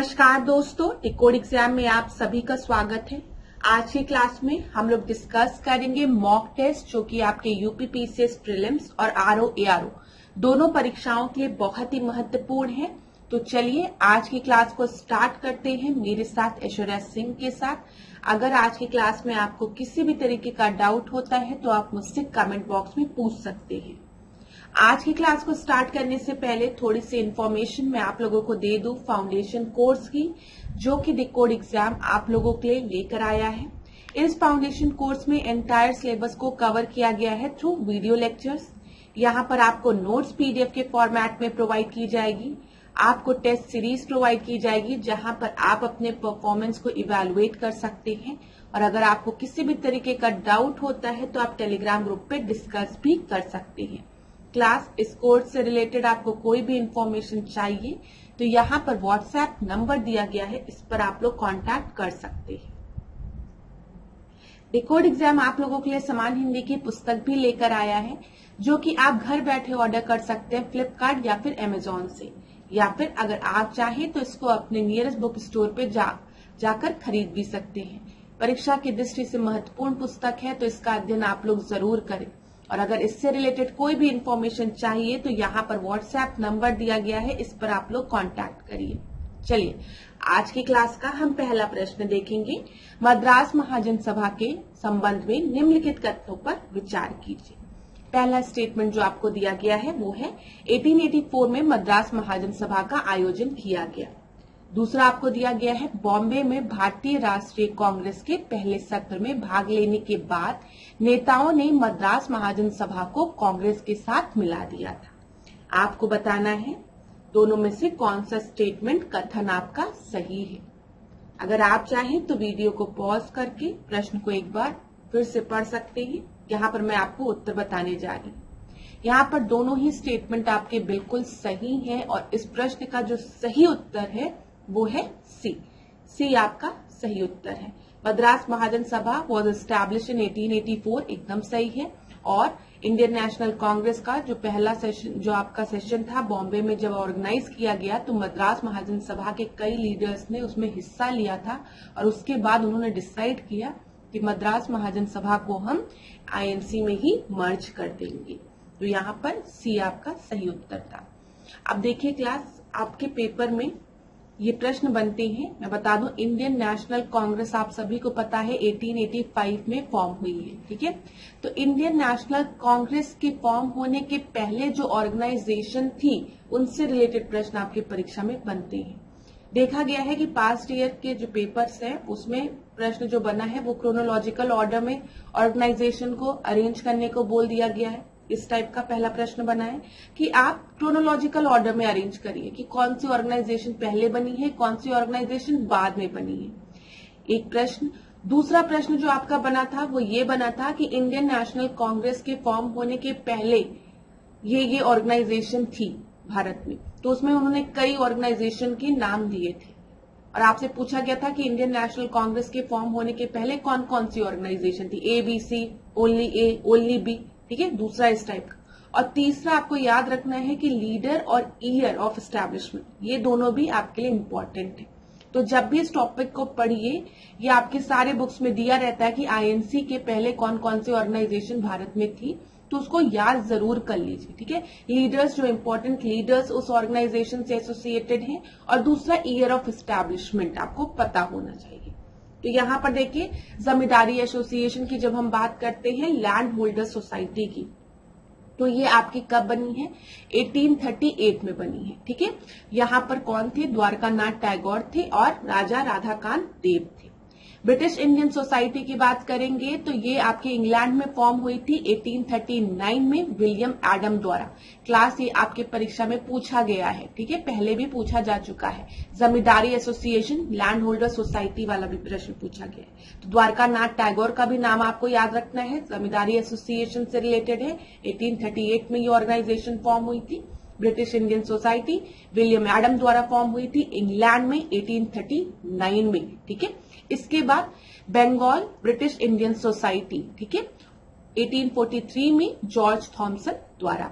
नमस्कार दोस्तों, decode exam में आप सभी का स्वागत है। आज की क्लास में हम लोग डिस्कस करेंगे मॉक टेस्ट जो कि आपके यूपी पीसीएस प्रीलिम्स और आरओ एआरओ दोनों परीक्षाओं के लिए बहुत ही महत्वपूर्ण है। तो चलिए आज की क्लास को स्टार्ट करते हैं मेरे साथ ऐश्वर्या सिंह के साथ। अगर आज की क्लास में आपको किसी भी तरीके का डाउट होता है तो आप मुझसे कमेंट बॉक्स में पूछ सकते हैं। आज की क्लास को स्टार्ट करने से पहले थोड़ी सी इन्फॉर्मेशन मैं आप लोगों को दे दूं फाउंडेशन कोर्स की, जो कि डिकोड एग्जाम आप लोगों के लिए लेकर आया है। इस फाउंडेशन कोर्स में एंटायर सिलेबस को कवर किया गया है थ्रू वीडियो लेक्चर्स। यहाँ पर आपको नोट्स पीडीएफ के फॉर्मेट में प्रोवाइड की जाएगी, आपको टेस्ट सीरीज प्रोवाइड की जाएगी जहां पर आप अपने परफॉर्मेंस को इवेलुएट कर सकते हैं। और अगर आपको किसी भी तरीके का डाउट होता है तो आप टेलीग्राम ग्रुप पे डिस्कस भी कर सकते हैं। क्लास इस कोर्स से रिलेटेड आपको कोई भी इंफॉर्मेशन चाहिए तो यहाँ पर व्हाट्सएप नंबर दिया गया है, इस पर आप लोग कांटेक्ट कर सकते हैं। डिकोड एग्जाम आप लोगों के लिए समान हिंदी की पुस्तक भी लेकर आया है, जो कि आप घर बैठे ऑर्डर कर सकते हैं फ्लिपकार्ट या फिर अमेजोन से, या फिर अगर आप चाहें तो इसको अपने नियरेस्ट बुक स्टोर पे जाकर खरीद भी सकते हैं। परीक्षा की दृष्टि से महत्वपूर्ण पुस्तक है तो इसका अध्ययन आप लोग जरूर करें। और अगर इससे रिलेटेड कोई भी इंफॉर्मेशन चाहिए तो यहाँ पर व्हाट्सएप नंबर दिया गया है, इस पर आप लोग कांटेक्ट करिए। चलिए आज की क्लास का हम पहला प्रश्न देखेंगे। मद्रास महाजन सभा के संबंध में निम्नलिखित कथनों पर विचार कीजिए। पहला स्टेटमेंट जो आपको दिया गया है वो है 1884 में मद्रास महाजन सभा का आयोजन किया गया। दूसरा आपको दिया गया है बॉम्बे में भारतीय राष्ट्रीय कांग्रेस के पहले सत्र में भाग लेने के बाद नेताओं ने मद्रास महाजन सभा को कांग्रेस के साथ मिला दिया था। आपको बताना है दोनों में से कौन सा स्टेटमेंट कथन आपका सही है। अगर आप चाहें तो वीडियो को पॉज करके प्रश्न को एक बार फिर से पढ़ सकते हैं। यहाँ पर मैं आपको उत्तर बताने जा रही हूँ। यहाँ पर दोनों ही स्टेटमेंट आपके बिल्कुल सही हैं और इस प्रश्न का जो सही उत्तर है वो है सी आपका सही उत्तर है। मद्रास महाजन सभा वॉज एस्टैब्लिश इन 1884 एकदम सही है। और इंडियन नेशनल कांग्रेस का जो पहला सेशन जो आपका सेशन था बॉम्बे में जब ऑर्गेनाइज किया गया तो मद्रास महाजन सभा के कई लीडर्स ने उसमें हिस्सा लिया था और उसके बाद उन्होंने डिसाइड किया कि मद्रास महाजन सभा को हम आईएनसी में ही मर्ज कर देंगे। तो यहाँ पर सी आपका सही उत्तर था। अब देखिए क्लास, आपके पेपर में ये प्रश्न बनते हैं। मैं बता दूं इंडियन नेशनल कांग्रेस आप सभी को पता है 1885 में फॉर्म हुई है, ठीक है। तो इंडियन नेशनल कांग्रेस के फॉर्म होने के पहले जो ऑर्गेनाइजेशन थी उनसे रिलेटेड प्रश्न आपकी परीक्षा में बनते हैं। देखा गया है कि पास्ट ईयर के जो पेपर्स हैं उसमें प्रश्न जो बना है वो क्रोनोलॉजिकल ऑर्डर में ऑर्गेनाइजेशन को अरेंज करने को बोल दिया गया है। इस टाइप का पहला प्रश्न बना है कि आप क्रोनोलॉजिकल ऑर्डर में अरेंज करिए कि कौन सी ऑर्गेनाइजेशन पहले बनी है, कौन सी ऑर्गेनाइजेशन बाद में बनी है। एक प्रश्न। दूसरा प्रश्न जो आपका बना था वो ये बना था कि इंडियन नेशनल कांग्रेस के फॉर्म होने के पहले ये ऑर्गेनाइजेशन थी भारत में, तो उसमें उन्होंने कई ऑर्गेनाइजेशन के नाम दिए थे और आपसे पूछा गया था कि इंडियन नेशनल कांग्रेस के फॉर्म होने के पहले कौन कौन सी ऑर्गेनाइजेशन थी, A B C, only A, only B, ठीक है। दूसरा इस टाइप का। और तीसरा आपको याद रखना है कि लीडर और ईयर ऑफ एस्टैब्लिशमेंट ये दोनों भी आपके लिए इंपॉर्टेंट है। तो जब भी इस टॉपिक को पढ़िए, ये आपके सारे बुक्स में दिया रहता है कि आईएनसी के पहले कौन कौन सी ऑर्गेनाइजेशन भारत में थी, तो उसको याद जरूर कर लीजिए, ठीक है। लीडर्स जो इंपॉर्टेंट लीडर्स उस ऑर्गेनाइजेशन से एसोसिएटेड हैं और दूसरा ईयर ऑफ एस्टैब्लिशमेंट आपको पता होना चाहिए। तो यहाँ पर देखिए जमींदारी एसोसिएशन की जब हम बात करते हैं लैंड होल्डर सोसाइटी की, तो ये आपकी कब बनी है, 1838 में बनी है, ठीक है। यहाँ पर कौन थे, द्वारकानाथ टैगोर थे और राजा राधाकांत देव थे। ब्रिटिश इंडियन सोसाइटी की बात करेंगे तो ये आपके इंग्लैंड में फॉर्म हुई थी 1839 में विलियम एडम द्वारा। क्लास ये आपके परीक्षा में पूछा गया है, ठीक है, पहले भी पूछा जा चुका है। जमींदारी एसोसिएशन लैंड होल्डर सोसाइटी वाला भी प्रश्न पूछा गया है। तो द्वारकानाथ टैगोर का भी नाम आपको याद रखना है, जमींदारी एसोसिएशन से रिलेटेड है। 1838 में ये ऑर्गेनाइजेशन फॉर्म हुई थी। British Indian society William Adam द्वारा फॉर्म हुई थी इंग्लैंड में 1839 में, ठीक है। इसके बाद बंगाल ब्रिटिश इंडियन सोसाइटी, ठीक है, 1843 में जॉर्ज थॉमसन द्वारा।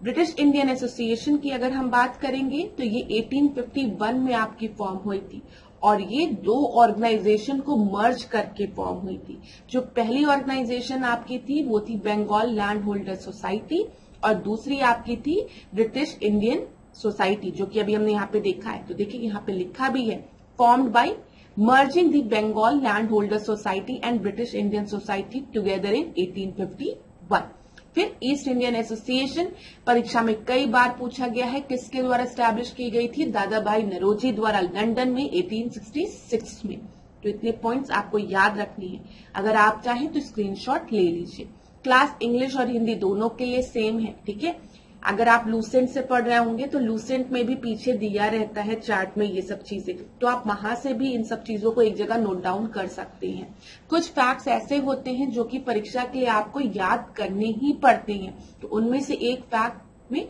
ब्रिटिश इंडियन एसोसिएशन की अगर हम बात करेंगे तो ये 1851 में आपकी फॉर्म हुई थी और ये दो ऑर्गेनाइजेशन को मर्ज करके फॉर्म हुई थी। जो पहली ऑर्गेनाइजेशन आपकी थी वो थी बंगाल लैंड होल्डर सोसाइटी और दूसरी आपकी थी ब्रिटिश इंडियन सोसाइटी, जो कि अभी हमने यहाँ पे देखा है। तो देखिए यहाँ पे लिखा भी है, formed by merging the Bengal land holder society and British Indian society together in 1851। फिर ईस्ट इंडियन एसोसिएशन परीक्षा में कई बार पूछा गया है, किसके द्वारा स्टैब्लिश की गई थी? दादा भाई नरोजी द्वारा लंदन में 1866 में। तो इतने पॉइंट्स आपको याद रखनी है। अगर आप चाहें तो स्क्रीनशॉट ले लीजिए। क्लास इंग्लिश और हिंदी दोनों के लिए सेम है, ठीक है। अगर आप लूसेंट से पढ़ रहे होंगे तो लूसेंट में भी पीछे दिया रहता है चार्ट में ये सब चीजें, तो आप वहां से भी इन सब चीजों को एक जगह नोट डाउन कर सकते हैं। कुछ फैक्ट्स ऐसे होते हैं जो कि परीक्षा के लिए आपको याद करने ही पड़ते हैं, तो उनमें से एक फैक्ट में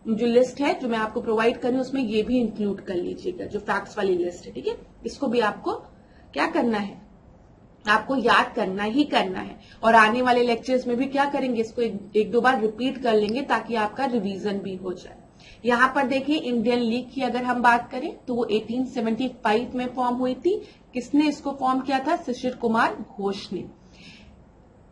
जो लिस्ट है जो मैं आपको प्रोवाइड कर रही हूँ उसमें ये भी इंक्लूड कर लीजिएगा, जो फैक्ट्स वाली लिस्ट है, ठीक है। इसको भी आपको क्या करना है, आपको याद करना ही करना है। और आने वाले लेक्चर्स में भी क्या करेंगे, इसको एक दो बार रिपीट कर लेंगे ताकि आपका रिवीजन भी हो जाए। यहाँ पर देखिए इंडियन लीग की अगर हम बात करें तो वो 1875 में फॉर्म हुई थी। किसने इसको फॉर्म किया था? शिशिर कुमार घोष ने।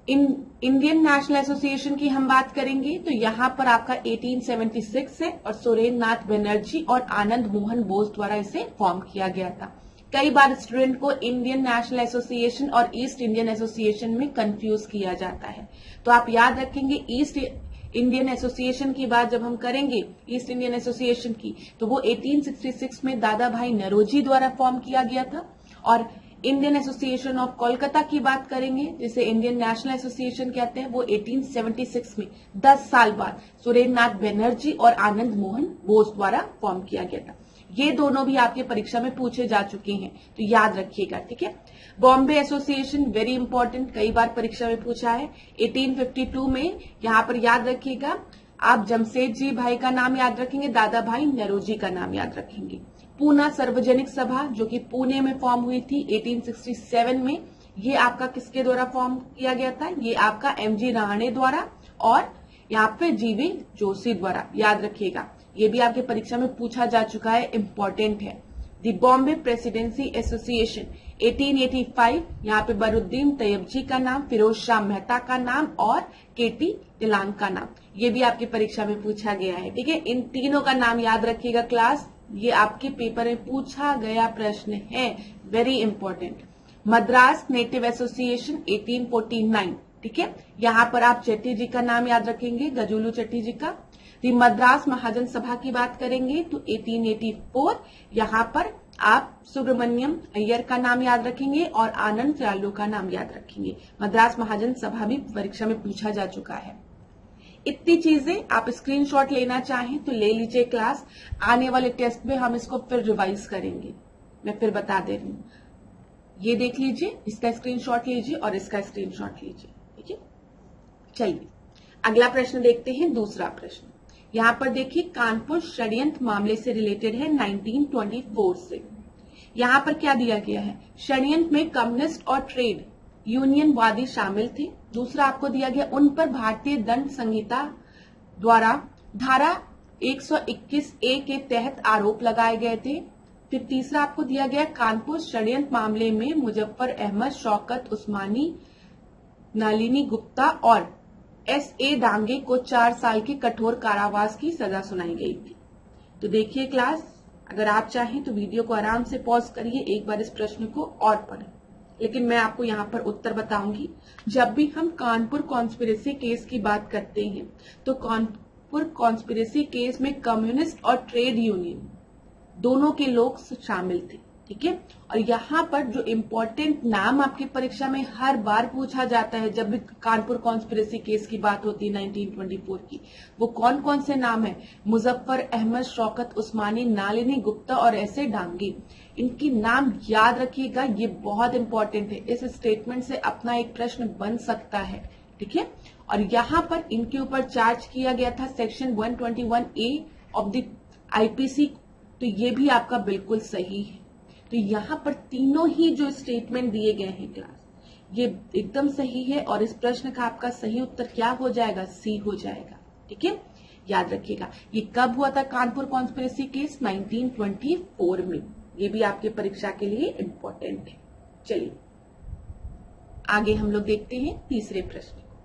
इंडियन नेशनल एसोसिएशन की हम बात करेंगे तो यहाँ पर आपका 1876 है और सुरेंद्र नाथ बनर्जी और आनंद मोहन बोस द्वारा इसे फॉर्म किया गया था। कई बार स्टूडेंट को इंडियन नेशनल एसोसिएशन और ईस्ट इंडियन एसोसिएशन में कंफ्यूज किया जाता है, तो आप याद रखेंगे ईस्ट इंडियन एसोसिएशन की बात जब हम करेंगे, ईस्ट इंडियन एसोसिएशन की, तो वो 1866 में दादा भाई नरोजी द्वारा फॉर्म किया गया था। और इंडियन एसोसिएशन ऑफ कोलकाता की बात करेंगे, जिसे इंडियन नेशनल एसोसिएशन कहते हैं, वो 1876 में 10 साल बाद सुरेंद्र नाथ बनर्जी और आनंद मोहन बोस द्वारा फॉर्म किया गया था। ये दोनों भी आपके परीक्षा में पूछे जा चुके हैं, तो याद रखिएगा, ठीक है। बॉम्बे एसोसिएशन वेरी इंपॉर्टेंट, कई बार परीक्षा में पूछा है। 1852 में यहाँ पर याद रखिएगा, आप जमशेद जी भाई का नाम याद रखेंगे, दादा भाई नरोजी का नाम याद रखेंगे। पूना सार्वजनिक सभा जो कि पुणे में फॉर्म हुई थी 1867 में, ये आपका किसके द्वारा फॉर्म किया गया था? ये आपका MG राणे द्वारा और यहाँ पे GV जोशी द्वारा, याद रखिएगा। ये भी आपके परीक्षा में पूछा जा चुका है, इंपॉर्टेंट है। दी बॉम्बे प्रेसिडेंसी एसोसिएशन 1885, यहाँ पे बरुद्दीन तैयबजी का नाम, फिरोज शाह मेहता का नाम और KT तिलांग का नाम, ये भी आपकी परीक्षा में पूछा गया है, ठीक है। इन तीनों का नाम याद रखिएगा क्लास, ये आपके पेपर में पूछा गया प्रश्न है, very important. Madras native association 1849, ठीक है। यहाँ पर आप चेट्टी जी का नाम याद रखेंगे, गजुलू चेट्टी जी का। दी मद्रास महाजन सभा की बात करेंगे तो 1884, यहाँ पर आप सुब्रमण्यम अय्यर का नाम याद रखेंगे और आनंद चालू का नाम याद रखेंगे। मद्रास महाजन सभा भी परीक्षा में पूछा जा चुका है। इतनी चीजें आप स्क्रीनशॉट लेना चाहें तो ले लीजिए क्लास, आने वाले टेस्ट में हम इसको फिर रिवाइज करेंगे, मैं फिर बता दे रही हूँ। ये देख लीजिए, इसका स्क्रीनशॉट लीजिए और इसका स्क्रीनशॉट लीजिए, ठीक है। चलिए अगला प्रश्न देखते हैं, दूसरा प्रश्न। यहाँ पर देखिए कानपुर षड्यंत्र मामले से रिलेटेड है 1924 से। यहाँ पर क्या दिया गया है? षड्यंत्र में कम्युनिस्ट और ट्रेड यूनियनवादी शामिल थे। दूसरा आपको दिया गया उन पर भारतीय दंड संहिता द्वारा धारा 121A के तहत आरोप लगाए गए थे। फिर तीसरा आपको दिया गया कानपुर षड्यंत्र मामले में मुजफ्फर अहमद, शौकत उस्मानी, नलिनी गुप्ता और SA डांगे को 4 साल के कठोर कारावास की सजा सुनाई गई थी। तो देखिए क्लास, अगर आप चाहें तो वीडियो को आराम से पॉज करिए, एक बार इस प्रश्न को और पढ़ें, लेकिन मैं आपको यहाँ पर उत्तर बताऊंगी। जब भी हम कानपुर कॉन्स्पिरेसी केस की बात करते हैं तो कानपुर कॉन्स्पिरेसी केस में कम्युनिस्ट और ट्रेड यूनियन दोनों के लोग शामिल थे, ठीक है। और यहाँ पर जो इम्पोर्टेंट नाम आपकी परीक्षा में हर बार पूछा जाता है जब भी कानपुर कॉन्स्पिरेसी केस की बात होती है 1924 की, वो कौन कौन से नाम है? मुजफ्फर अहमद, शौकत उस्मानी, नलिनी गुप्ता और SA डांगे। इनकी नाम याद रखिएगा, ये बहुत इंपॉर्टेंट है। इस स्टेटमेंट से अपना एक प्रश्न बन सकता है, ठीक है। और यहाँ पर इनके ऊपर चार्ज किया गया था section 121A of the IPC, तो ये भी आपका बिल्कुल सही है। तो यहाँ पर तीनों ही जो स्टेटमेंट दिए गए हैं क्लास, ये एकदम सही है और इस प्रश्न का आपका सही उत्तर क्या हो जाएगा? C हो जाएगा, ठीक है। याद रखिएगा। ये कब हुआ था कानपुर कॉन्स्पिरेसी केस? 1924 में। ये भी आपके परीक्षा के लिए इंपॉर्टेंट है। चलिए आगे हम लोग देखते हैं तीसरे प्रश्न को।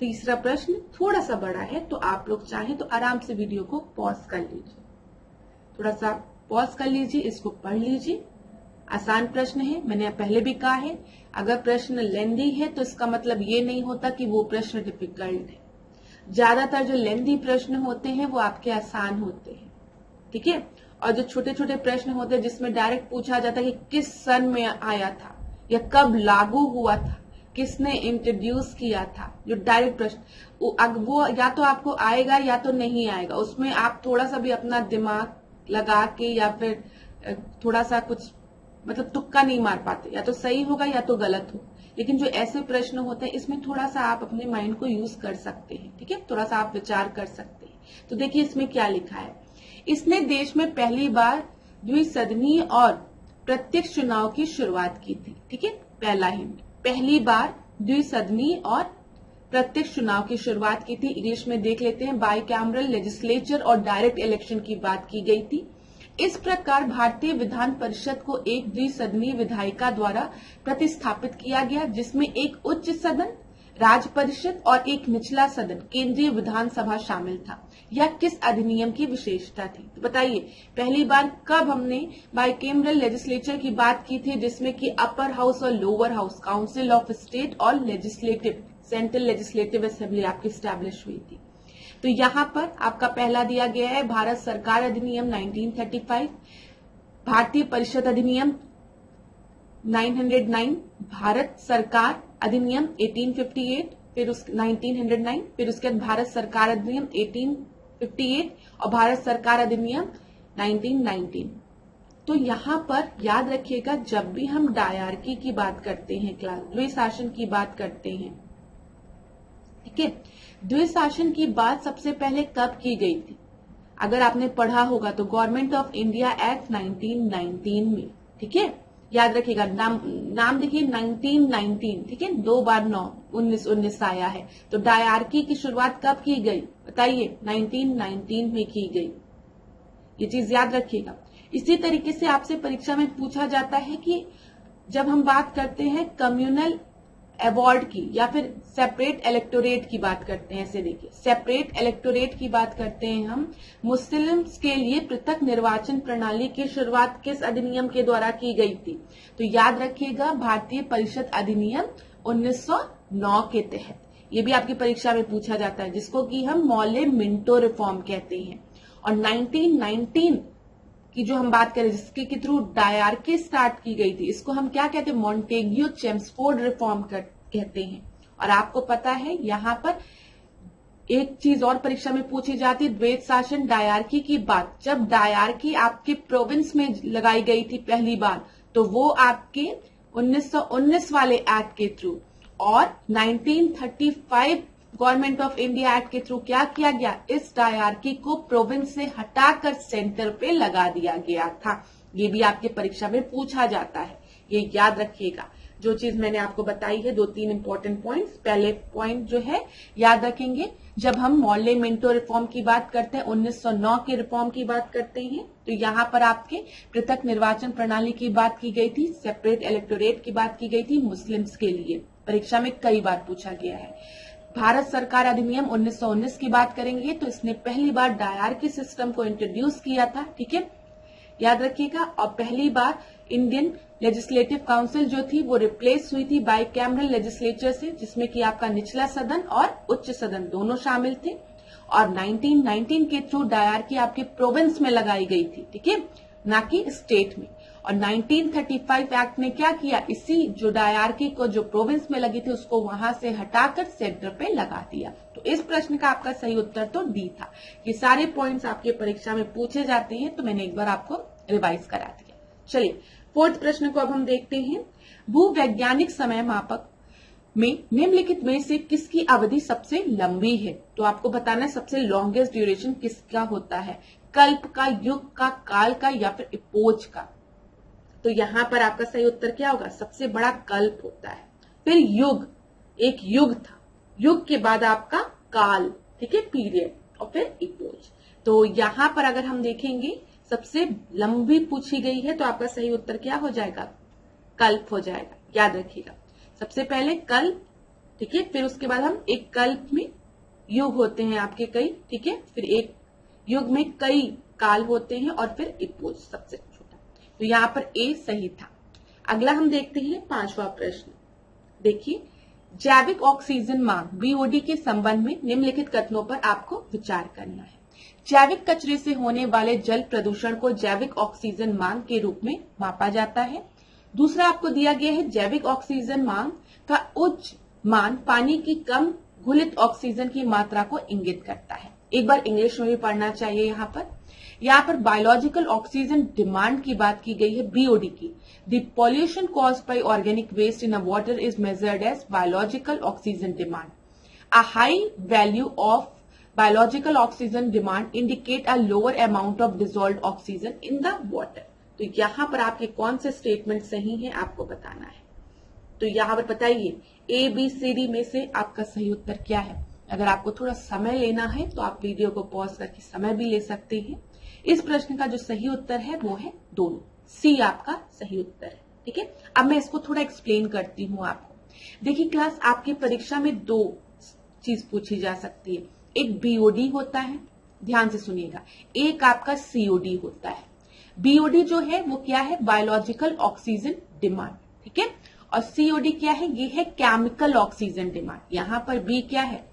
तीसरा प्रश्न थोड़ा सा बड़ा है, तो आप लोग चाहें तो आराम से वीडियो को पॉज कर लीजिए, थोड़ा सा पॉज कर लीजिए, इसको पढ़ लीजिए। आसान प्रश्न है, मैंने पहले भी कहा है, अगर प्रश्न लेंदी है तो इसका मतलब ये नहीं होता कि वो प्रश्न डिफिकल्ट है। ज्यादातर जो लेंदी प्रश्न होते हैं वो आपके आसान होते हैं, ठीक है। और जो छोटे छोटे प्रश्न होते हैं जिसमें डायरेक्ट पूछा जाता है कि किस सन में आया था या कब लागू हुआ था, किसने इंट्रोड्यूस किया था, जो डायरेक्ट प्रश्न वो या तो आपको आएगा या तो नहीं आएगा। उसमें आप थोड़ा सा भी अपना दिमाग लगा के या फिर थोड़ा सा कुछ मतलब तुक्का नहीं मार पाते, या तो सही होगा या तो गलत हो। लेकिन जो ऐसे प्रश्न होते हैं इसमें थोड़ा सा आप अपने माइंड को यूज कर सकते हैं, ठीक है, थोड़ा सा आप विचार कर सकते हैं। तो देखिए इसमें क्या लिखा है। इसने देश में पहली बार द्विसदनीय और प्रत्यक्ष चुनाव की शुरुआत की थी, ठीक है। पहला हिंट, पहली बार द्विसदनीय और प्रत्यक्ष चुनाव की शुरुआत की थी। इंग्लिश में देख लेते हैं, बाई कैमरल लेजिस्लेचर और डायरेक्ट इलेक्शन की बात की गई थी। इस प्रकार भारतीय विधान परिषद को एक द्विसदनीय विधायिका द्वारा प्रतिस्थापित किया गया, जिसमें एक उच्च सदन राज्य परिषद और एक निचला सदन केंद्रीय विधानसभा शामिल था। यह किस अधिनियम की विशेषता थी? तो बताइए पहली बार कब हमने बाइकेमरल लेजिस्लेचर की बात की थी, जिसमें कि अपर हाउस और lower house, council of state और लेजिस्लेटिव, सेंट्रल लेजिस्लेटिव असेंबली आपकी स्टैब्लिश हुई थी। तो यहाँ पर आपका पहला दिया गया है भारत सरकार अधिनियम 1935, भारतीय परिषद अधिनियम 909, भारत सरकार अधिनियम 1858, फिर 1909, फिर उसके बाद भारत सरकार अधिनियम 1858 और भारत सरकार अधिनियम 1919। तो यहाँ पर याद रखिएगा, जब भी हम डायरकी की बात करते हैं, क्लास द्विशासन की बात करते हैं, ठीक है, द्विशासन की बात सबसे पहले कब की गई थी? अगर आपने पढ़ा होगा तो गवर्नमेंट ऑफ इंडिया एक्ट 1919 में, ठीक है। याद रखिएगा, नाम देखिए 1919, ठीक है, 2 बार 9, 19 आया है। तो डायरकी की शुरुआत कब की गई बताइए? 1919 में की गई। ये चीज याद रखिएगा। इसी तरीके से आपसे परीक्षा में पूछा जाता है कि जब हम बात करते हैं कम्युनल अवार्ड की या फिर सेपरेट इलेक्टोरेट की बात करते हैं, ऐसे देखिए सेपरेट इलेक्टोरेट की बात करते हैं हम, मुस्लिम्स के लिए पृथक निर्वाचन प्रणाली की शुरुआत किस अधिनियम के द्वारा की गई थी? तो याद रखिएगा, भारतीय परिषद अधिनियम 1909 के तहत। ये भी आपकी परीक्षा में पूछा जाता है, जिसको कि हम मॉले मिंटो रिफॉर्म कहते हैं। और 1919 की जो हम बात करें, जिसके के थ्रू डायरकी स्टार्ट की गई थी, इसको हम क्या कहते हैं? मॉन्टेग्यू चेम्सफोर्ड रिफॉर्म कहते हैं। और आपको पता है यहाँ पर एक चीज और परीक्षा में पूछी जाती है, द्वैत शासन डायरकी की बात। जब डायरकी आपके प्रोविंस में लगाई गई थी पहली बार, तो वो आपके 1919 वाले एक्ट के थ्रू, और 1935 गवर्नमेंट ऑफ इंडिया एक्ट के थ्रू क्या किया गया? इस डायरकी को प्रोविंस से हटाकर सेंटर पे लगा दिया गया था। ये भी आपके परीक्षा में पूछा जाता है, ये याद रखिएगा। जो चीज मैंने आपको बताई है, 2-3 इंपॉर्टेंट पॉइंट्स। पहले पॉइंट जो है याद रखेंगे, जब हम मॉले मिंटो रिफॉर्म की बात करते हैं, 1909 के रिफॉर्म की बात करते हैं, तो यहाँ पर आपके पृथक निर्वाचन प्रणाली की बात की गई थी, सेपरेट इलेक्टोरेट की बात की गई थी मुस्लिम्स के लिए। परीक्षा में कई बार पूछा गया है। भारत सरकार अधिनियम 1919 की बात करेंगे तो इसने पहली बार डायरकी सिस्टम को इंट्रोड्यूस किया था, ठीक है, याद रखिएगा। और पहली बार इंडियन लेजिस्लेटिव काउंसिल जो थी वो रिप्लेस हुई थी बाई कैमरल लेजिस्लेचर से, जिसमें कि आपका निचला सदन और उच्च सदन दोनों शामिल थे। और 1919 के थ्रू डायरकी आपके प्रोविंस में लगाई गई थी, ठीक है, ना कि स्टेट में। और 1935 एक्ट ने क्या किया? इसी जो डायरकी को जो प्रोविंस में लगी थी उसको वहां से हटाकर सेंटर पे लगा दिया। तो इस प्रश्न का आपका सही उत्तर तो डी था। ये सारे पॉइंट्स आपके परीक्षा में पूछे जाते हैं, तो मैंने एक बार आपको रिवाइज करा दिया। चलिए 4th प्रश्न को अब हम देखते हैं। भूवैज्ञानिक समय मापक में निम्नलिखित में से किसकी अवधि सबसे लंबी है? तो आपको बताना है सबसे लॉन्गेस्ट ड्यूरेशन किसका होता है, कल्प का, युग का, काल का या फिर इपोज का? तो यहां पर आपका सही उत्तर क्या होगा? सबसे बड़ा कल्प होता है, फिर युग, एक युग था, युग के बाद आपका काल, ठीक है, पीरियड, और फिर इपोज। तो यहाँ पर अगर हम देखेंगे सबसे लंबी पूछी गई है, तो आपका सही उत्तर क्या हो जाएगा? कल्प हो जाएगा। याद रखिएगा, सबसे पहले कल्प, ठीक है, फिर उसके बाद हम एक कल्प में युग होते हैं आपके कई, ठीक है, फिर एक युग में कई काल होते हैं और फिर इपोज सबसे छोटा। तो यहाँ पर ए सही था। अगला हम देखते हैं 5वां प्रश्न। देखिए, जैविक ऑक्सीजन मांग बीओडी के संबंध में निम्नलिखित कथनों पर आपको विचार करना है। जैविक कचरे से होने वाले जल प्रदूषण को जैविक ऑक्सीजन मांग के रूप में मापा जाता है। दूसरा आपको दिया गया है, जैविक ऑक्सीजन मांग का उच्च मान पानी की कम घुलित ऑक्सीजन की मात्रा को इंगित करता है। एक बार इंग्लिश में भी पढ़ना चाहिए। यहाँ पर बायोलॉजिकल ऑक्सीजन डिमांड की बात की गई है, बीओडी की। The pollution caused by organic waste in a water is measured as biological oxygen demand. A high value of biological oxygen demand indicate a lower amount of dissolved oxygen in the water. तो यहाँ पर आपके कौन से statement सही है आपको बताना है। तो यहाँ पर बताइए ए बी सी डी में से आपका सही उत्तर क्या है। अगर आपको थोड़ा समय लेना है तो आप वीडियो को पॉज करके समय भी ले सकते हैं। इस प्रश्न का जो सही उत्तर है वो है दोनों, सी आपका सही उत्तर है। ठीक है, अब मैं इसको थोड़ा एक्सप्लेन करती हूँ आपको। देखिए क्लास, आपकी परीक्षा में दो चीज पूछी जा सकती है, एक बीओडी होता है, ध्यान से सुनिएगा, एक आपका सीओडी होता है। बीओडी जो है वो क्या है? बायोलॉजिकल ऑक्सीजन डिमांड, ठीक है, और सीओडी क्या है? ये है केमिकल ऑक्सीजन डिमांड। यहां पर बी क्या है?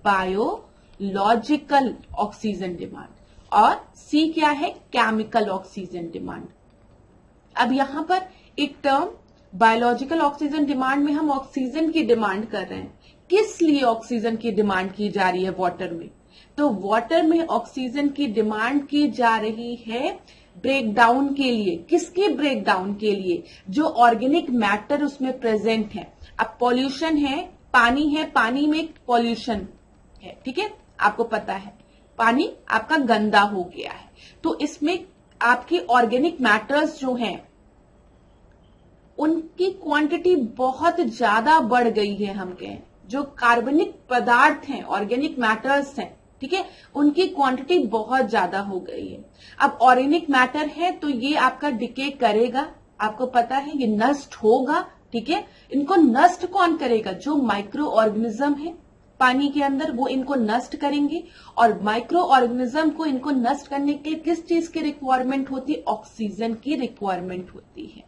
बायोलॉजिकल ऑक्सीजन डिमांड, और सी क्या है? Chemical oxygen demand. अब यहां पर एक टर्म बायोलॉजिकल ऑक्सीजन डिमांड में हम ऑक्सीजन की डिमांड कर रहे हैं। किस लिए ऑक्सीजन की डिमांड की जा रही है वाटर में? तो वाटर में ऑक्सीजन की डिमांड की जा रही है ब्रेकडाउन के लिए। किसके ब्रेकडाउन के लिए? जो ऑर्गेनिक मैटर उसमें प्रेजेंट है। अब पॉल्यूशन है, पानी है, पानी में पॉल्यूशन है, ठीक है, आपको पता है पानी आपका गंदा हो गया है, तो इसमें आपके ऑर्गेनिक मैटर्स जो हैं उनकी क्वांटिटी बहुत ज्यादा बढ़ गई है। हम कहें जो कार्बनिक पदार्थ हैं, ऑर्गेनिक मैटर्स हैं, ठीक है, उनकी क्वांटिटी बहुत ज्यादा हो गई है। अब ऑर्गेनिक मैटर है तो ये आपका डिके करेगा, आपको पता है ये नष्ट होगा, ठीक है। इनको नष्ट कौन करेगा? जो माइक्रो ऑर्गेनिज्म है पानी के अंदर, वो इनको नष्ट करेंगे। और माइक्रो ऑर्गेनिज्म को इनको नष्ट करने के लिए किस चीज की रिक्वायरमेंट होती है? ऑक्सीजन की रिक्वायरमेंट होती है।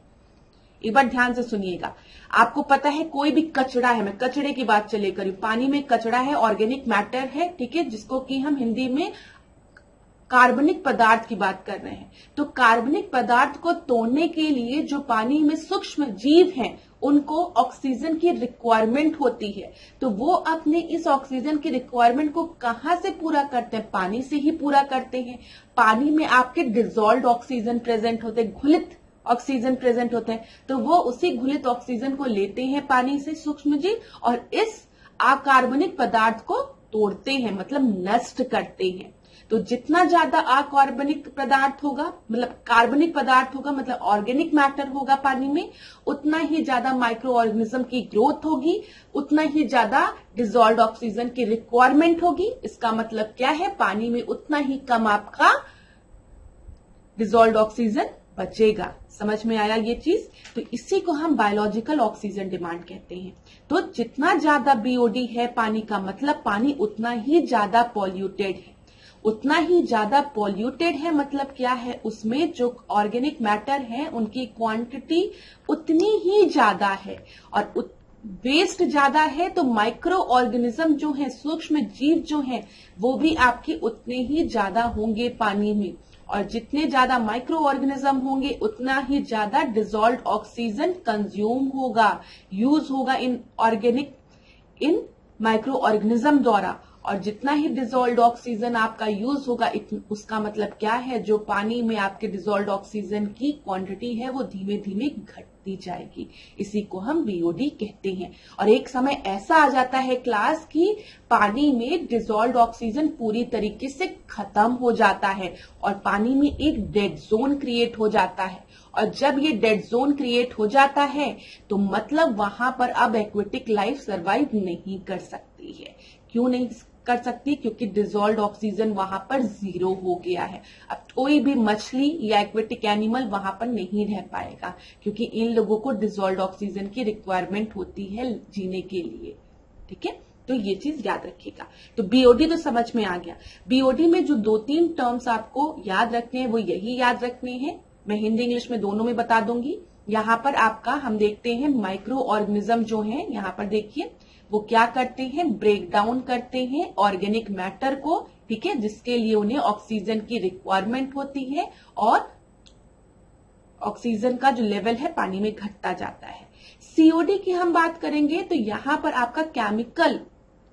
एक बार ध्यान से सुनिएगा, आपको पता है कोई भी कचरा है, मैं कचरे की बात चले करी, पानी में कचरा है, ऑर्गेनिक मैटर है, ठीक है, जिसको कि हम हिंदी में कार्बनिक पदार्थ की बात कर रहे हैं। तो कार्बनिक पदार्थ को तोड़ने के लिए जो पानी में सूक्ष्म जीव हैं उनको ऑक्सीजन की रिक्वायरमेंट होती है। तो वो अपने इस ऑक्सीजन की रिक्वायरमेंट को कहां से पूरा करते हैं? पानी से ही पूरा करते हैं। पानी में आपके डिसॉल्व्ड ऑक्सीजन प्रेजेंट होते हैं, घुलित ऑक्सीजन प्रेजेंट होते हैं, तो वो उसी घुलित ऑक्सीजन को लेते हैं पानी से सूक्ष्म जीव और इस अकार्बनिक पदार्थ को तोड़ते हैं, मतलब नष्ट करते हैं। तो जितना ज्यादा अकार्बनिक पदार्थ होगा, मतलब कार्बनिक पदार्थ होगा, मतलब ऑर्गेनिक मैटर होगा पानी में, उतना ही ज्यादा माइक्रो ऑर्गेनिज्म की ग्रोथ होगी, उतना ही ज्यादा डिसॉल्व्ड ऑक्सीजन की रिक्वायरमेंट होगी। इसका मतलब क्या है? पानी में उतना ही कम आपका डिसॉल्व्ड ऑक्सीजन बचेगा। समझ में आया ये चीज? तो इसी को हम बायोलॉजिकल ऑक्सीजन डिमांड कहते हैं। तो जितना ज्यादा बीओडी है पानी का, मतलब पानी उतना ही ज्यादा पॉल्यूटेड है। उतना ही ज्यादा पॉल्यूटेड है मतलब क्या है? उसमें जो ऑर्गेनिक मैटर है उनकी क्वांटिटी उतनी ही ज्यादा है, और वेस्ट ज्यादा है तो माइक्रो ऑर्गेनिज्म जो है, सूक्ष्म जीव जो है, वो भी आपके उतने ही ज्यादा होंगे पानी में। और जितने ज्यादा माइक्रो ऑर्गेनिज्म होंगे उतना ही ज्यादा डिसॉल्व्ड ऑक्सीजन कंज्यूम होगा, यूज होगा इन माइक्रो ऑर्गेनिज्म द्वारा। और जितना ही डिसॉल्व्ड ऑक्सीजन आपका यूज होगा, उसका मतलब क्या है? जो पानी में आपके डिसॉल्व्ड ऑक्सीजन की क्वांटिटी है वो धीमे धीमे घटती जाएगी। इसी को हम बीओडी कहते हैं। और एक समय ऐसा आ जाता है क्लास की पानी में डिसॉल्व्ड ऑक्सीजन पूरी तरीके से खत्म हो जाता है और पानी में एक डेड जोन क्रिएट हो जाता है। और जब ये डेड जोन क्रिएट हो जाता है तो मतलब वहां पर अब एक्वेटिक लाइफ सर्वाइव नहीं कर सकती है। क्यों नहीं कर सकती क्योंकि डिजोल्व ऑक्सीजन वहां पर 0 हो गया है। अब कोई भी मछली या एक्वेटिक एनिमल वहां पर नहीं रह पाएगा क्योंकि इन लोगों को डिजोल्व ऑक्सीजन की रिक्वायरमेंट होती है जीने के लिए। ठीक है, तो ये चीज याद रखिएगा। तो बीओडी तो समझ में आ गया। बीओडी में जो 2-3 टर्म्स आपको याद रखने हैं वो यही याद रखने हैं, मैं हिंदी इंग्लिश में दोनों में बता दूंगी। यहाँ पर आपका हम देखते हैं माइक्रो ऑर्गेनिज्म जो है, यहाँ पर देखिए वो क्या करते हैं, ब्रेक डाउन करते हैं ऑर्गेनिक मैटर को, ठीक है, जिसके लिए उन्हें ऑक्सीजन की रिक्वायरमेंट होती है और ऑक्सीजन का जो लेवल है पानी में घटता जाता है। सीओडी की हम बात करेंगे तो यहां पर आपका केमिकल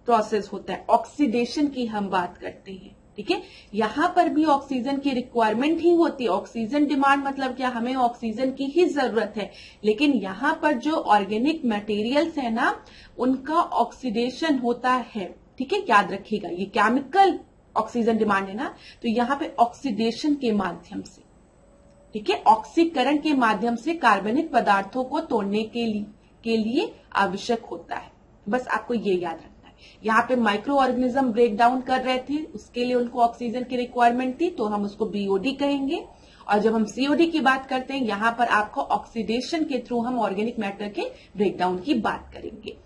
प्रोसेस होता है, ऑक्सीडेशन की हम बात करते हैं। ठीक है, यहां पर भी ऑक्सीजन की रिक्वायरमेंट ही होती है। ऑक्सीजन डिमांड मतलब क्या, हमें ऑक्सीजन की ही जरूरत है, लेकिन यहां पर जो ऑर्गेनिक मटेरियल्स है ना उनका ऑक्सीडेशन होता है। ठीक है, याद रखिएगा, ये केमिकल ऑक्सीजन डिमांड है ना, तो यहां पे ऑक्सीडेशन के माध्यम से, ठीक है, ऑक्सीकरण के माध्यम से कार्बनिक पदार्थों को तोड़ने के लिए आवश्यक होता है। बस आपको ये याद रखना है। यहाँ पे माइक्रो ऑर्गेनिज्म ब्रेक डाउन कर रहे थे, उसके लिए उनको ऑक्सीजन की रिक्वायरमेंट थी, तो हम उसको बीओडी कहेंगे। और जब हम सीओडी की बात करते हैं, यहाँ पर आपको ऑक्सीडेशन के थ्रू हम ऑर्गेनिक मैटर के ब्रेकडाउन की बात करेंगे।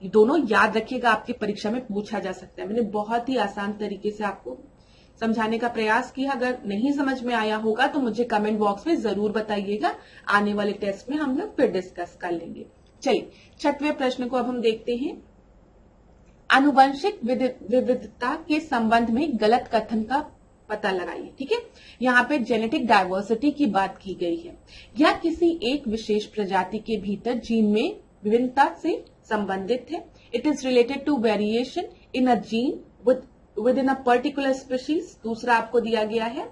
ये दोनों याद रखिएगा, आपकी परीक्षा में पूछा जा सकता है। मैंने बहुत ही आसान तरीके से आपको समझाने का प्रयास किया। अगर नहीं समझ में आया होगा तो मुझे कमेंट बॉक्स में जरूर बताइएगा, आने वाले टेस्ट में हम लोग फिर डिस्कस कर लेंगे। चलिए 6वें प्रश्न को अब हम देखते हैं। आनुवंशिक विविधता के संबंध में गलत कथन का पता लगाइए। ठीक है, यहाँ पे जेनेटिक डाइवर्सिटी की बात की गई है, या किसी एक विशेष प्रजाति के भीतर जीन में विभिन्नता से संबंधित है। It is related to variation in a gene within a particular species. दूसरा आपको दिया गया है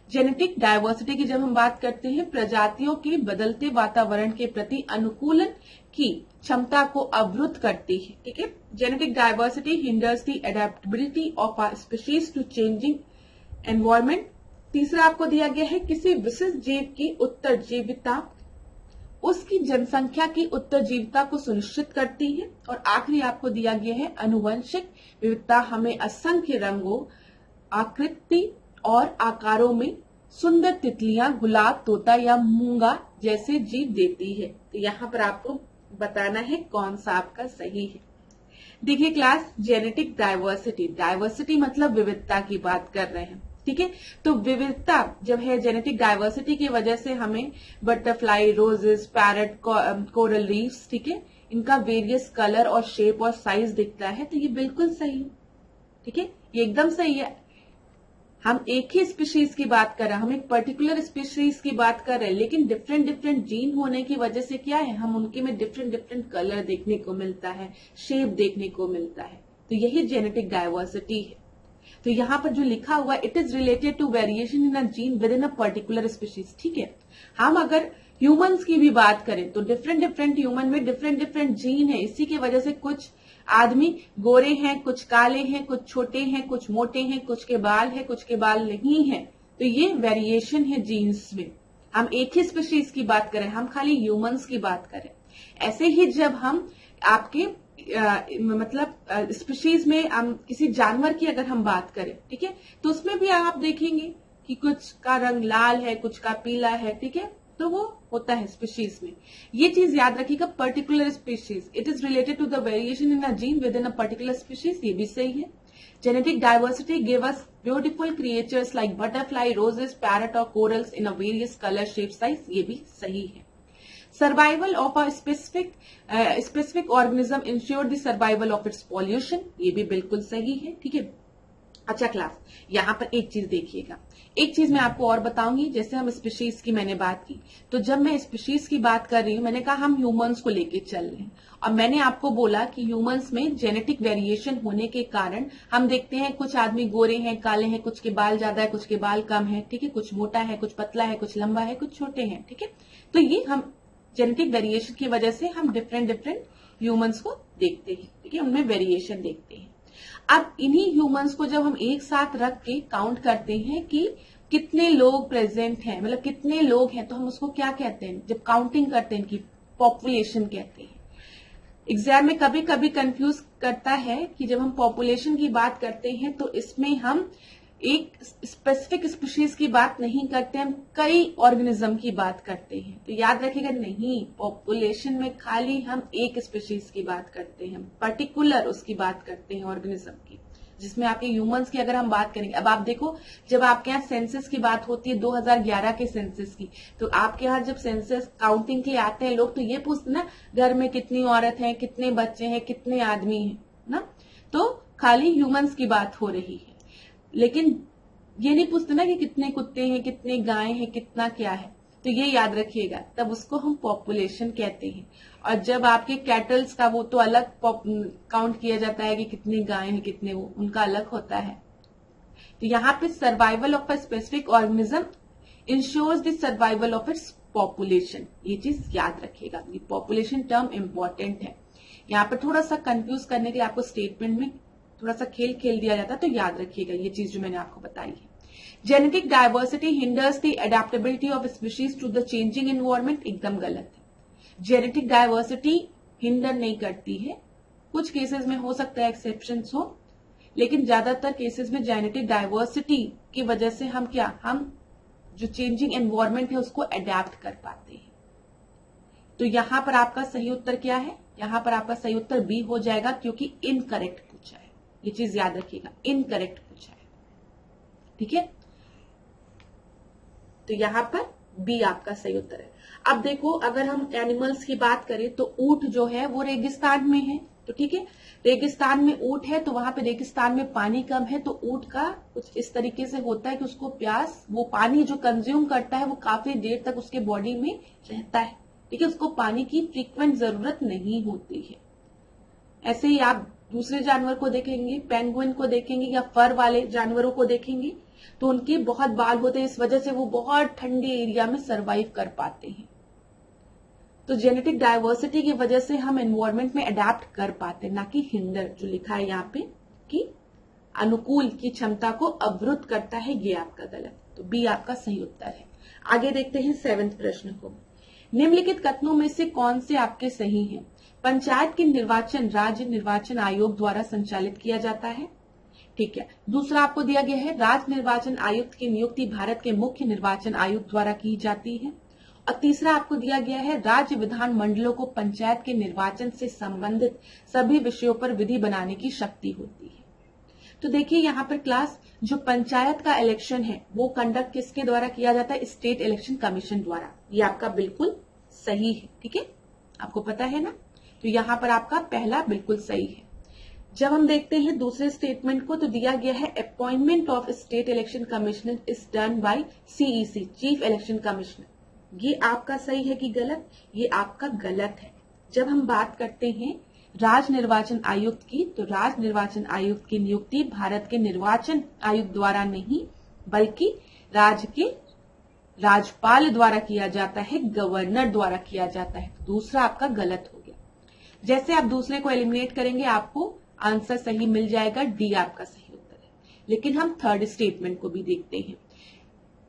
जेनेटिक डाइवर्सिटी की जब हम बात करते हैं, प्रजातियों के बदलते वातावरण के प्रति अनुकूलन की क्षमता को अवरुद्ध करती है। ठीक है, genetic diversity hinders the adaptability of a species to changing environment. तीसरा आपको दिया गया है किसी विशिष्ट जीव की उत्तरजीविता उसकी जनसंख्या की उत्तरजीविता को सुनिश्चित करती है। और आखिरी आपको दिया गया है अनुवंशिक विविधता हमें असंख्य रंगों, आकृति और आकारों में सुंदर तितलियां, गुलाब, तोता या मूंगा जैसे जीव देती है। तो यहाँ पर आपको बताना है कौन सा आपका सही है। देखिए क्लास, जेनेटिक डाइवर्सिटी, डाइवर्सिटी मतलब विविधता की बात कर रहे हैं। ठीक है, तो विविधता जब है जेनेटिक डाइवर्सिटी की वजह से हमें butterfly, roses, parrot, coral reefs, ठीक है, इनका वेरियस कलर और शेप और साइज दिखता है। तो ये बिल्कुल सही है। ठीक है, ये एकदम सही है। हम एक ही स्पीशीज की बात कर रहे हैं, हम एक पर्टिकुलर स्पीशीज की बात कर रहे हैं, लेकिन डिफरेंट डिफरेंट जीन होने की वजह से क्या है, हम उनके में डिफरेंट डिफरेंट कलर देखने को मिलता है, शेप देखने को मिलता है। तो यही जेनेटिक डाइवर्सिटी है। तो यहाँ पर जो लिखा हुआ it is related to variation in a gene within a particular species. ठीक है, हम अगर ह्यूमंस की भी बात करें तो डिफरेंट डिफरेंट ह्यूमन में डिफरेंट डिफरेंट जीन है। इसी की वजह से कुछ आदमी गोरे हैं, कुछ काले हैं, कुछ छोटे हैं, कुछ मोटे हैं, कुछ के बाल है, कुछ के बाल नहीं है। तो ये वेरिएशन है जीन्स में। हम एक ही स्पीशीज की बात करें, हम खाली ह्यूमंस की बात करें। ऐसे ही जब हम आपके मतलब स्पीशीज में हम किसी जानवर की अगर हम बात करें, ठीक है, तो उसमें भी आप देखेंगे कि कुछ का रंग लाल है, कुछ का पीला है। ठीक है, तो वो होता है स्पीशीज में। ये चीज याद रखिएगा, particular species, it is related to the variation in a gene within a particular species. ये भी सही है। Genetic diversity give us beautiful creatures like butterfly, roses, parrot और corals in a various colour, shape, size. ये भी सही है। Survival of a specific organism ensure the survival of its pollution. ये भी बिल्कुल सही है। ठीक है, अच्छा क्लास, यहाँ पर एक चीज देखिएगा, एक चीज मैं आपको और बताऊंगी। जैसे हम स्पीशीज की मैंने बात की, तो जब मैं स्पीशीज की बात कर रही हूं, मैंने कहा हम ह्यूमंस को लेके चल रहे हैं, और मैंने आपको बोला कि ह्यूमंस में जेनेटिक वेरिएशन होने के कारण हम देखते हैं कुछ आदमी गोरे हैं, काले हैं, कुछ के बाल ज्यादा है, कुछ के बाल कम है। ठीक है, कुछ मोटा है, कुछ पतला है, कुछ लंबा है, कुछ छोटे हैं। ठीक है, तो ये हम जेनेटिक वेरिएशन की वजह से हम डिफरेंट डिफरेंट ह्यूमंस को देखते हैं। ठीक है, उनमें वेरिएशन देखते हैं। अब इन्हीं ह्यूमंस को जब हम एक साथ रख के काउंट करते हैं कि कितने लोग प्रेजेंट हैं, मतलब कितने लोग हैं, तो हम उसको क्या कहते हैं, जब काउंटिंग करते हैं, इनकी पॉपुलेशन कहते हैं। एग्जाम में कभी कभी कंफ्यूज करता है कि जब हम पॉपुलेशन की बात करते हैं तो इसमें हम एक स्पेसिफिक स्पीशीज की बात नहीं करते, हम कई ऑर्गेनिज्म की बात करते हैं। तो याद रखिएगा, नहीं, पॉपुलेशन में खाली हम एक स्पीशीज की बात करते हैं, पर्टिकुलर उसकी बात करते हैं ऑर्गेनिज्म की, जिसमें आपके ह्यूमंस की अगर हम बात करेंगे। अब आप देखो, जब आपके यहाँ सेंसस की बात होती है 2011 के सेंसस की, तो आपके यहाँ जब सेंसस काउंटिंग के लिए आते हैं लोग, तो ये पूछते ना घर में कितनी औरत है, कितने बच्चे हैं, कितने आदमी हैं ना, तो खाली ह्यूमंस की बात हो रही है, लेकिन ये नहीं पूछते ना कि कितने कुत्ते हैं, कितने गाय हैं, कितना क्या है। तो ये याद रखिएगा, तब उसको हम पॉपुलेशन कहते हैं। और जब आपके कैटल्स का वो तो अलग काउंट किया जाता है कि कितने गाय हैं, कितने, वो उनका अलग होता है। तो यहाँ पे survival of a specific organism ensures the survival of its population, ये चीज याद रखिएगा। ये पॉपुलेशन टर्म इंपॉर्टेंट है। यहाँ पर थोड़ा सा कंफ्यूज करने के लिए आपको स्टेटमेंट में थोड़ा सा खेल खेल दिया जाता है, तो याद रखिएगा ये चीज जो मैंने आपको बताई है। Genetic diversity hinders the adaptability of species to the changing environment, एकदम गलत है। जेनेटिक डायवर्सिटी हिंडर नहीं करती है, कुछ केसेस में हो सकता है एक्सेप्शंस हो, लेकिन ज्यादातर केसेस में जेनेटिक डायवर्सिटी की वजह से हम जो चेंजिंग एनवायरमेंट है उसको अडेप्ट कर पाते हैं। तो यहां पर आपका सही उत्तर क्या है? यहां पर आपका सही उत्तर बी हो जाएगा, क्योंकि इनकरेक्ट पूछा है। ये चीज याद रखिएगा, इनकरेक्ट पूछा है, ठीक है। तो यहां पर बी आपका सही उत्तर है। अब देखो, अगर हम एनिमल्स की बात करें तो ऊंट जो है वो रेगिस्तान में है, तो ठीक है, रेगिस्तान में ऊंट है, तो वहां पे रेगिस्तान में पानी कम है, तो ऊंट का कुछ इस तरीके से होता है कि उसको प्यास, वो पानी जो कंज्यूम करता है वो काफी देर तक उसके बॉडी में रहता है, ठीक है, उसको पानी की फ्रीक्वेंट जरूरत नहीं होती है। ऐसे ही आप दूसरे जानवर को देखेंगे, पेंगुइन को देखेंगे या फर वाले जानवरों को देखेंगे, तो उनके बहुत बाल होते हैं, इस वजह से वो बहुत ठंडे एरिया में सरवाइव कर पाते हैं। तो जेनेटिक डायवर्सिटी की वजह से हम एनवायरमेंट में अडेप्ट कर पाते हैं, ना कि हिंडर, जो लिखा है यहाँ पे कि अनुकूल की क्षमता को अवरुद्ध करता है, ये आपका गलत। तो बी आपका सही उत्तर है। आगे देखते हैं 7वें प्रश्न को। निम्नलिखित कथनों में से कौन से आपके सही हैं? पंचायत के निर्वाचन राज्य निर्वाचन आयोग द्वारा संचालित किया जाता है, ठीक है। दूसरा आपको दिया गया है, राज्य निर्वाचन आयुक्त की नियुक्ति भारत के मुख्य निर्वाचन आयुक्त द्वारा की जाती है। और तीसरा आपको दिया गया है, राज्य विधान मंडलों को पंचायत के निर्वाचन से संबंधित सभी विषयों पर विधि बनाने की शक्ति होती है। तो देखिए यहाँ पर क्लास, जो पंचायत का इलेक्शन है वो कंडक्ट किसके द्वारा किया जाता है? स्टेट इलेक्शन कमीशन द्वारा। ये आपका बिल्कुल सही है, ठीक है, आपको पता है ना। तो यहाँ पर आपका पहला बिल्कुल सही है। जब हम देखते हैं दूसरे स्टेटमेंट को, तो दिया गया है, appointment of state election commissioner is done by CEC, chief election commissioner. ये आपका सही है कि गलत? ये आपका गलत है। जब हम बात करते हैं राज्य निर्वाचन आयुक्त की, तो राज्य निर्वाचन आयुक्त की नियुक्ति भारत के निर्वाचन आयुक्त द्वारा नहीं, बल्कि राज्य के राज्यपाल द्वारा किया जाता है, गवर्नर द्वारा किया जाता है। दूसरा आपका गलत हो गया। जैसे आप दूसरे को एलिमिनेट करेंगे आपको आंसर सही मिल जाएगा, डी आपका सही उत्तर है। लेकिन हम थर्ड स्टेटमेंट को भी देखते हैं।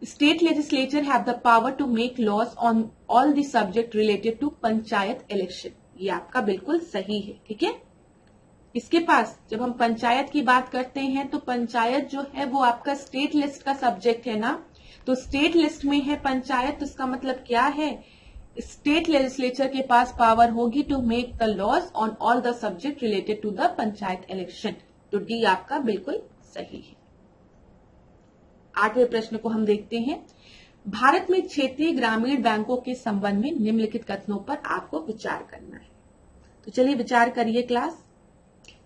State legislature have the power to make laws on all the subject related to panchayat election. ये आपका बिल्कुल सही है, ठीक है। इसके पास जब हम पंचायत की बात करते हैं, तो पंचायत जो है वो आपका स्टेट लिस्ट का सब्जेक्ट है ना, तो स्टेट लिस्ट में है पंचायत, तो इसका मतलब क्या है? स्टेट लेजिस्लेचर के पास पावर होगी to make the laws on all the subject related to the panchayat election. तो डी आपका बिल्कुल सही है। 8वें प्रश्न को हम देखते हैं। भारत में क्षेत्रीय ग्रामीण बैंकों के संबंध में निम्नलिखित कथनों पर आपको विचार करना है। तो चलिए विचार करिए क्लास।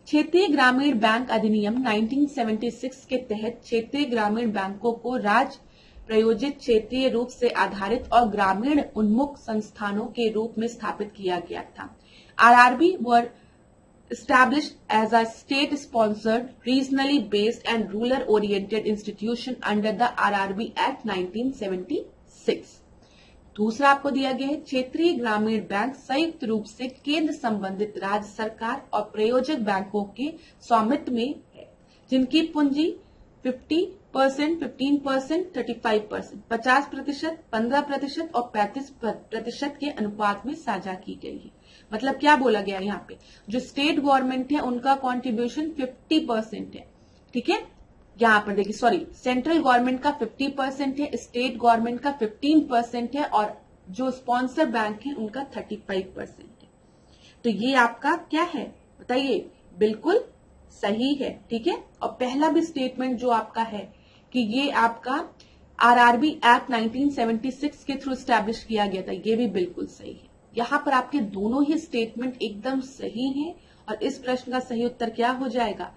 क्षेत्रीय ग्रामीण बैंक अधिनियम 1976 के तहत क्षेत्रीय ग्रामीण बैंकों को राज्य प्रायोजित क्षेत्रीय रूप से आधारित और ग्रामीण उन्मुख संस्थानों के रूप में स्थापित किया गया था। RRB were established as a state-sponsored, regionally based and rural-oriented institution under the RRB Act 1976। दूसरा आपको दिया गया है, क्षेत्रीय ग्रामीण बैंक संयुक्त रूप से केंद्र संबंधित राज्य सरकार और प्रायोजक बैंकों के स्वामित्व में है, जिनकी पूंजी 50%, 15%, 35%, 50%, 15% और 35% के अनुपात में साझा की गई है। मतलब क्या बोला गया यहाँ पे, जो स्टेट गवर्नमेंट है उनका कॉन्ट्रीब्यूशन 50% है, ठीक है। यहाँ पर देखिए, सॉरी, सेंट्रल गवर्नमेंट का 50% है, स्टेट गवर्नमेंट का 15% है, और जो स्पॉन्सर बैंक है उनका 35% है। तो ये आपका क्या है बताइए, बिल्कुल सही है, ठीक है। और पहला भी स्टेटमेंट जो आपका है कि ये आपका आरआरबी एक्ट 1976 के थ्रू स्टैब्लिश किया गया था, ये भी बिल्कुल सही है। यहाँ पर आपके दोनों ही स्टेटमेंट एकदम सही हैं, और इस प्रश्न का सही उत्तर क्या हो जाएगा,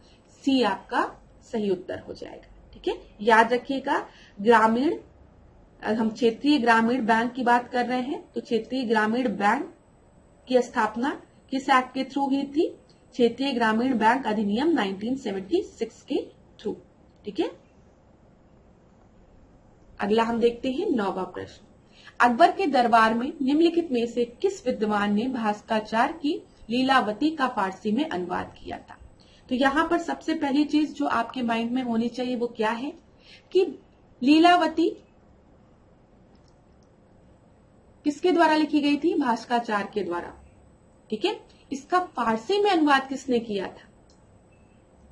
सी आपका सही उत्तर हो जाएगा, ठीक है। याद रखिएगा, ग्रामीण, हम क्षेत्रीय ग्रामीण बैंक की बात कर रहे हैं, तो क्षेत्रीय ग्रामीण बैंक की स्थापना किस एक्ट के थ्रू हुई थी, क्षेत्रीय ग्रामीण बैंक अधिनियम 1976 के थ्रू, ठीक है। अगला हम देखते हैं 9वां प्रश्न। अकबर के दरबार में निम्नलिखित में से किस विद्वान ने भास्कराचार्य की लीलावती का फारसी में अनुवाद किया था। तो यहाँ पर सबसे पहली चीज जो आपके माइंड में होनी चाहिए वो क्या है कि लीलावती किसके द्वारा लिखी गई थी, भास्कराचार्य के द्वारा, ठीक है। इसका फारसी में अनुवाद किसने किया था,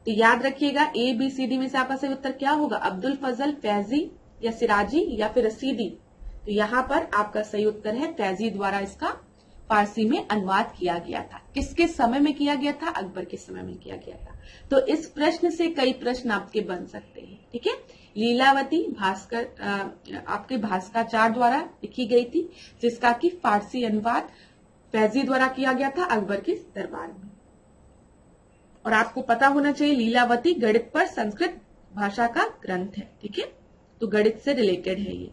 तो याद रखिएगा ABCD में से आपका सही उत्तर क्या होगा, अब्दुल फजल, फैजी या सिराजी या फिर रसीदी। तो यहाँ पर आपका सही उत्तर है फैजी द्वारा इसका फारसी में अनुवाद किया गया था। किसके समय में किया गया था, अकबर के समय में किया गया था। तो इस प्रश्न से कई प्रश्न आपके बन सकते हैं, ठीक है। लीलावती आपके भास्कराचार्य द्वारा लिखी गई थी, जिसका कि फारसी अनुवाद फैजी द्वारा किया गया था अकबर के दरबार में। और आपको पता होना चाहिए लीलावती गणित पर संस्कृत भाषा का ग्रंथ है, ठीक है, तो गणित से रिलेटेड है ये।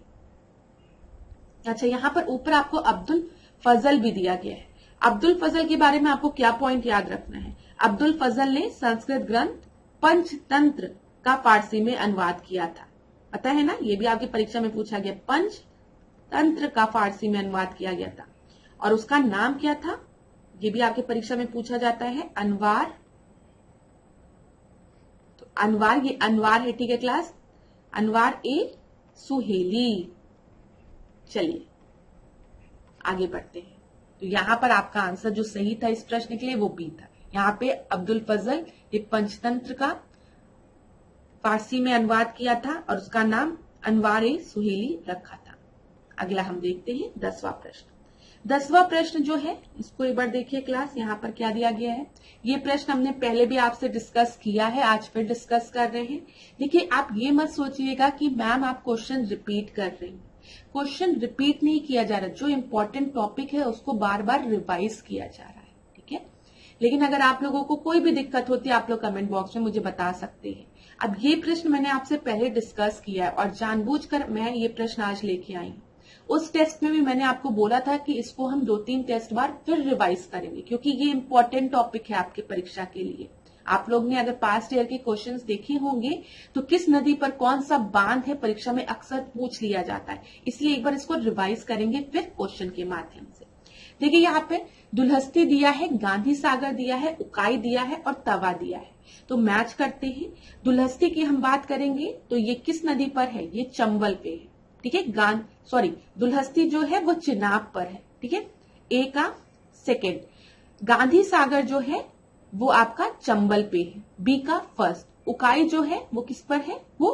अच्छा, यहाँ पर ऊपर आपको अब्दुल फजल भी दिया गया है। अब्दुल फजल के बारे में आपको क्या पॉइंट याद रखना है, अब्दुल फजल ने संस्कृत ग्रंथ पंचतंत्र का फारसी में अनुवाद किया था, पता है ना, ये भी आपकी परीक्षा में पूछा गया, पंचतंत्र का फारसी में अनुवाद किया गया था। और उसका नाम क्या था, ये भी आपकी परीक्षा में पूछा जाता है, अनवार। तो अनवार, ये अनवार है, ठीक है क्लास, अनवार ए सुहेली। चलिए आगे बढ़ते हैं। तो यहाँ पर आपका आंसर जो सही था इस प्रश्न के लिए वो बी था। यहाँ पे अब्दुल फजल ये पंचतंत्र का फारसी में अनुवाद किया था और उसका नाम अनवार ए सुहेली रखा था। अगला हम देखते हैं 10वां प्रश्न। 10वां प्रश्न जो है इसको एक बार देखिए क्लास, यहाँ पर क्या दिया गया है। ये प्रश्न हमने पहले भी आपसे डिस्कस किया है, आज फिर डिस्कस कर रहे हैं। देखिए, आप ये मत सोचिएगा कि मैम आप क्वेश्चन रिपीट कर रही हैं। क्वेश्चन रिपीट नहीं किया जा रहा, जो इम्पोर्टेंट टॉपिक है उसको बार बार रिवाइज किया जा रहा है, ठीक है। लेकिन अगर आप लोगों को कोई भी दिक्कत होती है आप लोग कमेंट बॉक्स में मुझे बता सकते हैं। अब ये प्रश्न मैंने आपसे पहले डिस्कस किया है और जानबूझकर मैं ये प्रश्न आज लेके आई हूँ। उस टेस्ट में भी मैंने आपको बोला था कि इसको हम 2-3 टेस्ट बार फिर रिवाइज करेंगे, क्योंकि ये इंपॉर्टेंट टॉपिक है आपके परीक्षा के लिए। आप लोग ने अगर पास्ट ईयर के क्वेश्चंस देखे होंगे तो किस नदी पर कौन सा बांध है परीक्षा में अक्सर पूछ लिया जाता है, इसलिए एक बार इसको रिवाइज करेंगे फिर क्वेश्चन के माध्यम से। देखिए, यहाँ पे दुल्हस्ती दिया है, गांधी सागर दिया है, उकाई दिया है और तवा दिया है, तो मैच करते हैं। दुल्हस्ती की हम बात करेंगे तो ये किस नदी पर है, ये चंबल पे है, ठीक है। दुल्हस्ती जो है वो चिनाब पर है, ठीक है, ए का सेकेंड। गांधी सागर जो है वो आपका चंबल पे है, बी का फर्स्ट। उकाई जो है वो किस पर है, वो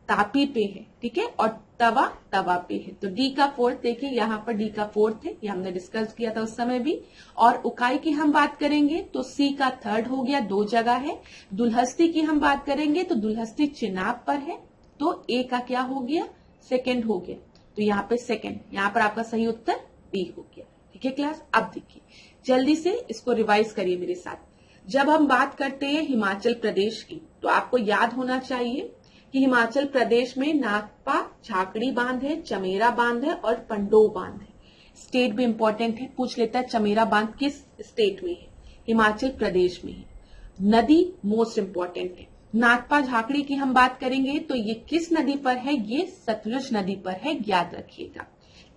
तापी पे है, ठीक है, और तवा पे है। तो डी का फोर्थ, देखिए यहाँ पर डी का फोर्थ है, ये हमने डिस्कस किया था उस समय भी। और उकाई की हम बात करेंगे तो सी का थर्ड हो गया, 2 जगह है। दुल्हस्ती की हम बात करेंगे तो दुल्हस्ती चिनाब पर है, तो ए का क्या हो गया, सेकेंड हो गया। तो यहाँ पे सेकेंड, यहाँ पर आपका सही उत्तर बी हो गया, ठीक है क्लास। अब देखिए जल्दी से इसको रिवाइज करिए मेरे साथ। जब हम बात करते हैं हिमाचल प्रदेश की तो आपको याद होना चाहिए कि हिमाचल प्रदेश में नागपा झाकड़ी बांध है, चमेरा बांध है और पंडोह बांध है। स्टेट भी इंपॉर्टेंट है, पूछ लेता है चमेरा बांध किस स्टेट में है, हिमाचल प्रदेश में है। नदी मोस्ट इंपॉर्टेंट है। नागपा झाकड़ी की हम बात करेंगे तो ये किस नदी पर है, ये सतलुज नदी पर है, याद रखिएगा।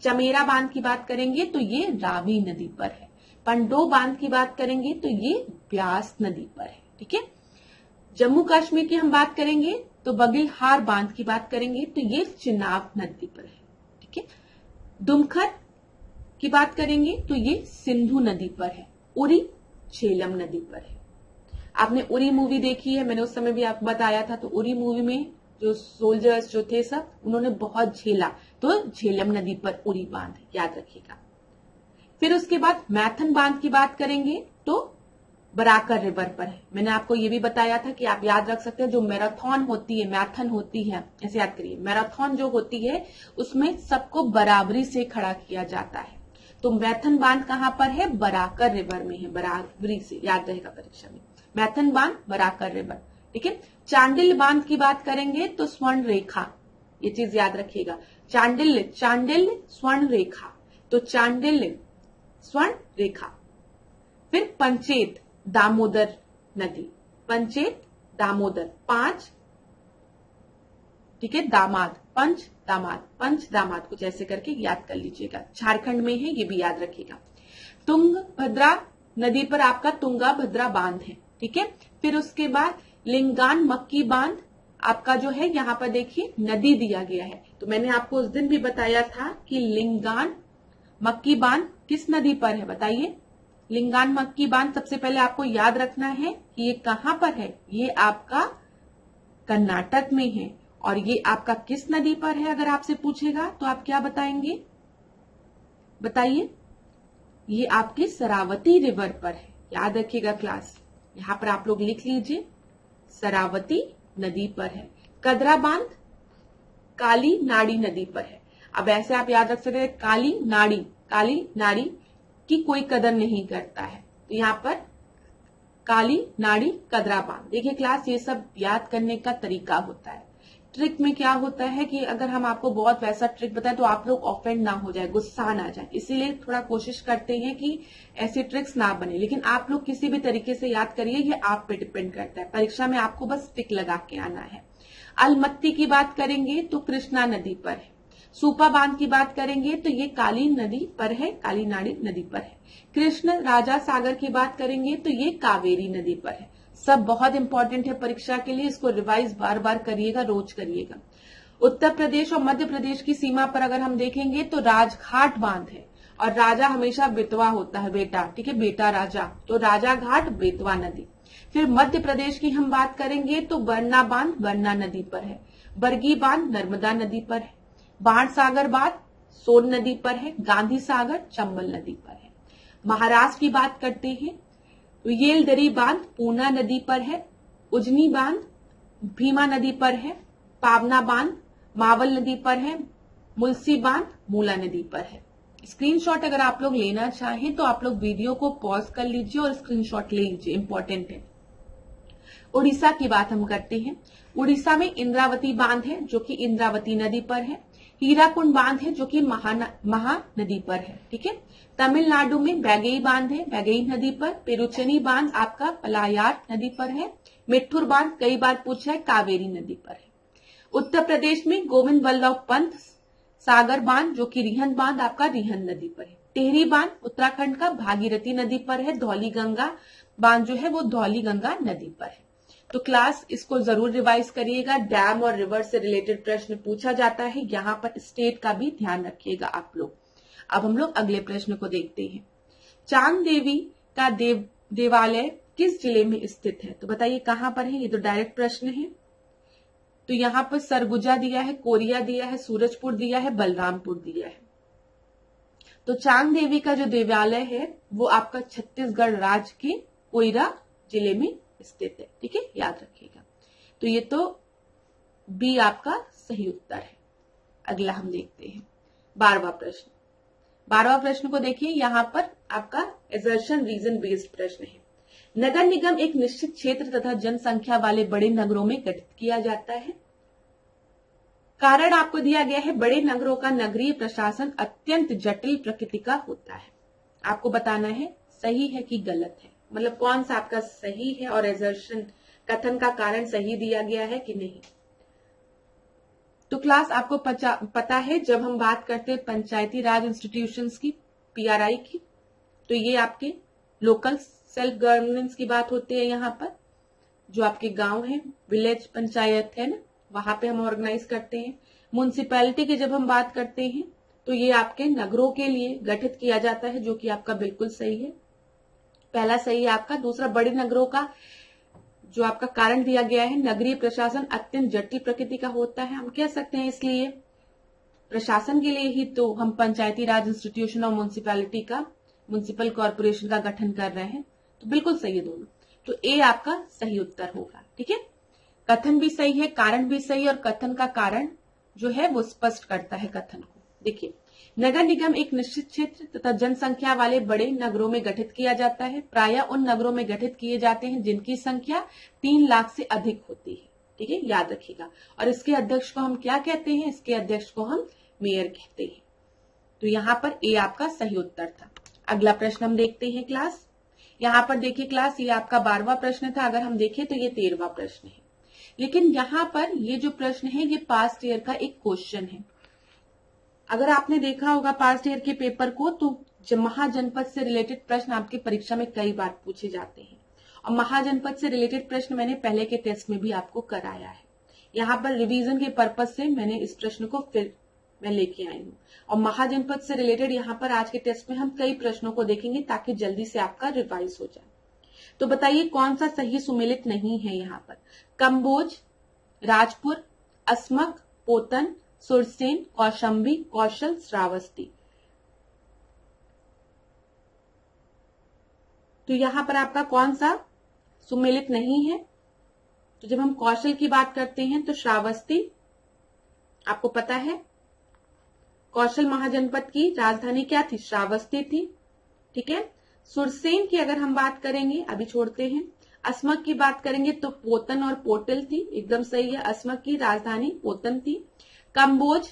चमेरा बांध की बात करेंगे तो ये रावी नदी पर है। पंडोह बांध की बात करेंगे तो ये ब्यास नदी पर है, ठीक है। जम्मू कश्मीर की हम बात करेंगे तो बगिलहार बांध की बात करेंगे तो ये चिनाब नदी पर है, ठीक है। दुमखर की बात करेंगे तो ये सिंधु नदी पर है। उरी झेलम नदी पर है। आपने उरी मूवी देखी है, मैंने उस समय भी आपको बताया था। तो उरी मूवी में जो सोल्जर्स जो थे सब, उन्होंने बहुत झेला, तो झेलम नदी पर उरी बांध है, याद रखिएगा। फिर उसके बाद मैथन बांध की बात करेंगे तो बराकर रिवर पर है। मैंने आपको ये भी बताया था कि आप याद रख सकते हैं, जो मैराथन होती है, मैथन होती है, ऐसे याद करिए, मैराथन जो होती है उसमें सबको बराबरी से खड़ा किया जाता है। तो मैथन बांध कहां पर है? बराकर रिवर में है, बराबरी से, याद रहेगा परीक्षा में। मैथन बांध बराकर रिवर, ठीक है। चांडिल बांध की बात करेंगे तो स्वर्ण रेखा, ये चीज याद रखिएगा। चांडिल स्वर्ण रेखा, तो चांडिल स्वर्ण रेखा। फिर पंचेत दामोदर नदी, पंचेत दामोदर, 5, ठीक है, दामाद, पंच दामाद, कुछ ऐसे करके याद कर लीजिएगा। झारखंड में है, ये भी याद रखिएगा। तुंगभद्रा नदी पर आपका तुंगा भद्रा बांध है, ठीक है। फिर उसके बाद लिंगान मक्की बांध आपका जो है, यहां पर देखिए नदी दिया गया है। तो मैंने आपको उस दिन भी बताया था कि लिंगान मक्की बांध किस नदी पर है, बताइए। लिंगान मक्की बांध सबसे पहले आपको याद रखना है कि ये कहां पर है। ये आपका कर्नाटक में है। और ये आपका किस नदी पर है, अगर आपसे पूछेगा तो आप क्या बताएंगे, बताइए। ये आपके शरावती रिवर पर है, याद रखिएगा क्लास। यहां पर आप लोग लिख लीजिए, शरावती नदी पर है। कदरा बांध काली नाड़ी नदी पर है। अब ऐसे आप याद रख सकते हैं, काली नाड़ी की कोई कदर नहीं करता है, तो यहां पर काली नाड़ी कदरा बांध। देखिए क्लास, ये सब याद करने का तरीका होता है। ट्रिक में क्या होता है कि अगर हम आपको बहुत वैसा ट्रिक बताएं तो आप लोग ऑफेंड ना हो जाए, गुस्सा ना जाए, इसीलिए थोड़ा कोशिश करते हैं कि ऐसे ट्रिक्स ना बने। लेकिन आप लोग किसी भी तरीके से याद करिए, ये आप पे डिपेंड करता है। परीक्षा में आपको बस टिक लगा के आना है। अलमत्ती की बात करेंगे तो कृष्णा नदी पर है। सूपा बांध की बात करेंगे तो ये काली नदी पर है, काली नाड़ी नदी पर है। कृष्ण राजा सागर की बात करेंगे तो ये कावेरी नदी पर है। सब बहुत इंपॉर्टेंट है परीक्षा के लिए, इसको रिवाइज बार बार करिएगा, रोज करिएगा। उत्तर प्रदेश और मध्य प्रदेश की सीमा पर अगर हम देखेंगे तो राजघाट बांध है, और राजा हमेशा बेतवा होता है, बेटा, ठीक है, बेटा राजा, तो राजा घाट बेतवा नदी। फिर मध्य प्रदेश की हम बात करेंगे तो बरना बांध बरना नदी पर है। बरगी बांध नर्मदा नदी पर है। बाण सागर बांध सोन नदी पर है। गांधी सागर चंबल नदी पर है। महाराष्ट्र की बात करते हैं तो येलदरी बांध पूर्णा नदी पर है। उजनी बांध भीमा नदी पर है। पावना बांध मावल नदी पर है। मुलसी बांध मूला नदी पर है। स्क्रीनशॉट अगर आप लोग लेना चाहें तो आप लोग वीडियो को पॉज कर लीजिए और स्क्रीनशॉट ले लीजिए, इंपॉर्टेंट है। उड़ीसा की बात हम करते हैं। उड़ीसा में इंद्रावती बांध है जो कि इंद्रावती नदी पर है। हीराकुंड बांध है जो कि महानदी पर है, ठीक है। तमिलनाडु में वैगई बांध है, वैगई नदी पर। पेरुचेनी बांध आपका पलायार नदी पर है। मिठ्ठुर बांध कई बार पूछा है, कावेरी नदी पर है। उत्तर प्रदेश में गोविंद वल्लभ पंत सागर बांध जो कि रिहंद बांध आपका रिहंद नदी पर है। टेहरी बांध उत्तराखंड का भागीरथी नदी पर है। धौली गंगा बांध जो है वो धौली गंगा नदी पर है। तो क्लास इसको जरूर रिवाइज करिएगा। डैम और रिवर से रिलेटेड प्रश्न पूछा जाता है, यहाँ पर स्टेट का भी ध्यान रखिएगा आप लोग। अब हम लोग अगले प्रश्न को देखते हैं। चांग देवी का देवालय किस जिले में स्थित है, तो बताइए कहां पर है। ये तो डायरेक्ट प्रश्न है। तो यहाँ पर सरगुजा दिया है, कोरिया दिया है, सूरजपुर दिया है, बलरामपुर दिया है। तो चांग देवी का जो देवालय है वो आपका छत्तीसगढ़ राज्य के कोइरा जिले में स्थित है, ठीक है, याद रखिएगा। तो ये तो बी आपका सही उत्तर है। अगला हम देखते हैं 12वां प्रश्न। 12वां प्रश्न को देखिए, यहां पर आपका एजर्शन रीजन बेस्ड प्रश्न है। नगर निगम एक निश्चित क्षेत्र तथा जनसंख्या वाले बड़े नगरों में गठित किया जाता है। कारण आपको दिया गया है, बड़े नगरों का नगरीय प्रशासन अत्यंत जटिल प्रकृति का होता है। आपको बताना है सही है कि गलत है, मतलब कौन सा आपका सही है और एजर्शन कथन का कारण सही दिया गया है कि नहीं। तो क्लास आपको पता है, जब हम बात करते हैं पंचायती राज इंस्टीट्यूशंस की, पीआरआई की, तो ये आपके लोकल सेल्फ गवर्नेंस की बात होती है। यहाँ पर जो आपके गांव है, विलेज पंचायत है ना, वहां पे हम ऑर्गेनाइज करते हैं। म्युनिसिपैलिटी की जब हम बात करते हैं तो ये आपके नगरों के लिए गठित किया जाता है, जो कि आपका बिल्कुल सही है। पहला सही है आपका। दूसरा, बड़े नगरों का जो आपका कारण दिया गया है, नगरीय प्रशासन अत्यंत जटिल प्रकृति का होता है। हम कह सकते हैं इसलिए प्रशासन के लिए ही तो हम पंचायती राज इंस्टीट्यूशन और म्युनिसिपल कॉर्पोरेशन का गठन कर रहे हैं। तो बिल्कुल सही है दोनों। तो ए आपका सही उत्तर होगा। ठीक है, कथन भी सही है, कारण भी सही है, और कथन का कारण जो है वो स्पष्ट करता है कथन को। देखिए, नगर निगम एक निश्चित क्षेत्र तथा जनसंख्या वाले बड़े नगरों में गठित किया जाता है। प्रायः उन नगरों में गठित किए जाते हैं जिनकी संख्या 3 लाख से अधिक होती है। ठीक है, याद रखिएगा। और इसके अध्यक्ष को हम क्या कहते हैं? इसके अध्यक्ष को हम मेयर कहते हैं। तो यहाँ पर ए आपका सही उत्तर था। अगला प्रश्न हम देखते हैं क्लास। यहाँ पर देखिए क्लास, ये आपका 12वां प्रश्न था। अगर हम देखें तो ये 13वां प्रश्न है। लेकिन यहाँ पर ये जो प्रश्न है ये पास्ट ईयर का एक क्वेश्चन है। अगर आपने देखा होगा पास्ट ईयर के पेपर को, तो महाजनपद से रिलेटेड प्रश्न आपकी परीक्षा में कई बार पूछे जाते हैं। और महाजनपद से रिलेटेड प्रश्न मैंने पहले के टेस्ट में भी आपको कराया है। यहाँ पर रिवीजन के पर्पज से मैंने इस प्रश्न को फिर मैं लेके आई हूँ। और महाजनपद से रिलेटेड यहाँ पर आज के टेस्ट में हम कई प्रश्नों को देखेंगे ताकि जल्दी से आपका रिवाइज हो जाए। तो बताइए कौन सा सही सुमेलित नहीं है यहाँ पर? कंबोज, राजपुर, अस्मक, पोतन, सुरसेन, कौशंबी, कौशल, श्रावस्ती। तो यहाँ पर आपका कौन सा सुमेलित नहीं है? तो जब हम कौशल की बात करते हैं तो श्रावस्ती, आपको पता है कौशल महाजनपद की राजधानी क्या थी? श्रावस्ती थी। ठीक है, सुरसेन की अगर हम बात करेंगे, अभी छोड़ते हैं। अस्मक की बात करेंगे तो पोतन और पोटल थी, एकदम सही है। अस्मक की राजधानी पोतन थी। कंबोज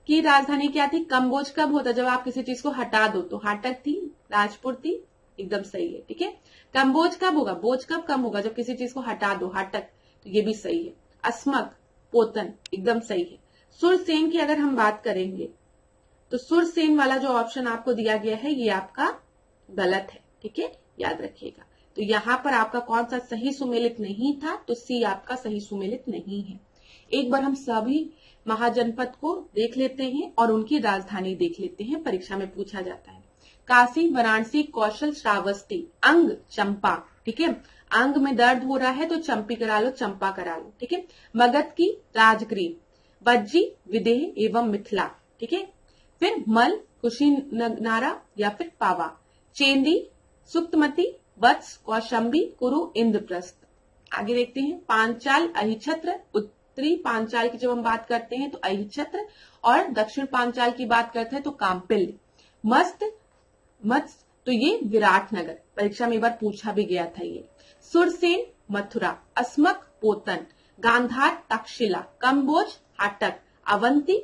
की राजधानी क्या थी? कंबोज कब होता? जब आप किसी चीज को हटा दो। तो हाटक थी, राजपुर थी, एकदम सही है। ठीक है, कंबोज कब होगा? बोझ कब होगा? जब किसी चीज को हटा दो, हाटक। तो ये भी सही है। अस्मक, पोतन, एकदम सही है। सुरसेन की अगर हम बात करेंगे तो सुरसेन वाला जो ऑप्शन आपको दिया गया है ये आपका गलत है। ठीक है, याद रखिएगा। तो यहाँ पर आपका कौन सा सही सुमेलित नहीं था? तो सी आपका सही सुमेलित नहीं है। एक बार हम सभी महाजनपद को देख लेते हैं और उनकी राजधानी देख लेते हैं, परीक्षा में पूछा जाता है। काशी, वाराणसी, कौशल, श्रावस्ती। अंग चंपा। ठीक है, अंग में दर्द हो रहा है तो चंपी करा लो, चंपा करा लो। ठीक है, मगध की राजगीर, बज्जी, विदेह एवं मिथिला। ठीक है, फिर मल, कुशीनगनारा या फिर पावा। चेंदी, सुक्तमती, वत्स, कौशंबी, कुरु, इंद्रप्रस्थ। आगे देखते हैं। पांचाल, अहिछत्र। उत्तरी पांचाल की जब हम बात करते हैं तो अहिछत्र, और दक्षिण पांचाल की बात करते हैं तो काम्पिल्य। मत्स्य तो ये विराटनगर, परीक्षा में एक बार पूछा भी गया था ये। सुरसेन, मथुरा। अस्मक, पोतन। गांधार, तक्षशिला। कंबोज, हाटक। अवंती,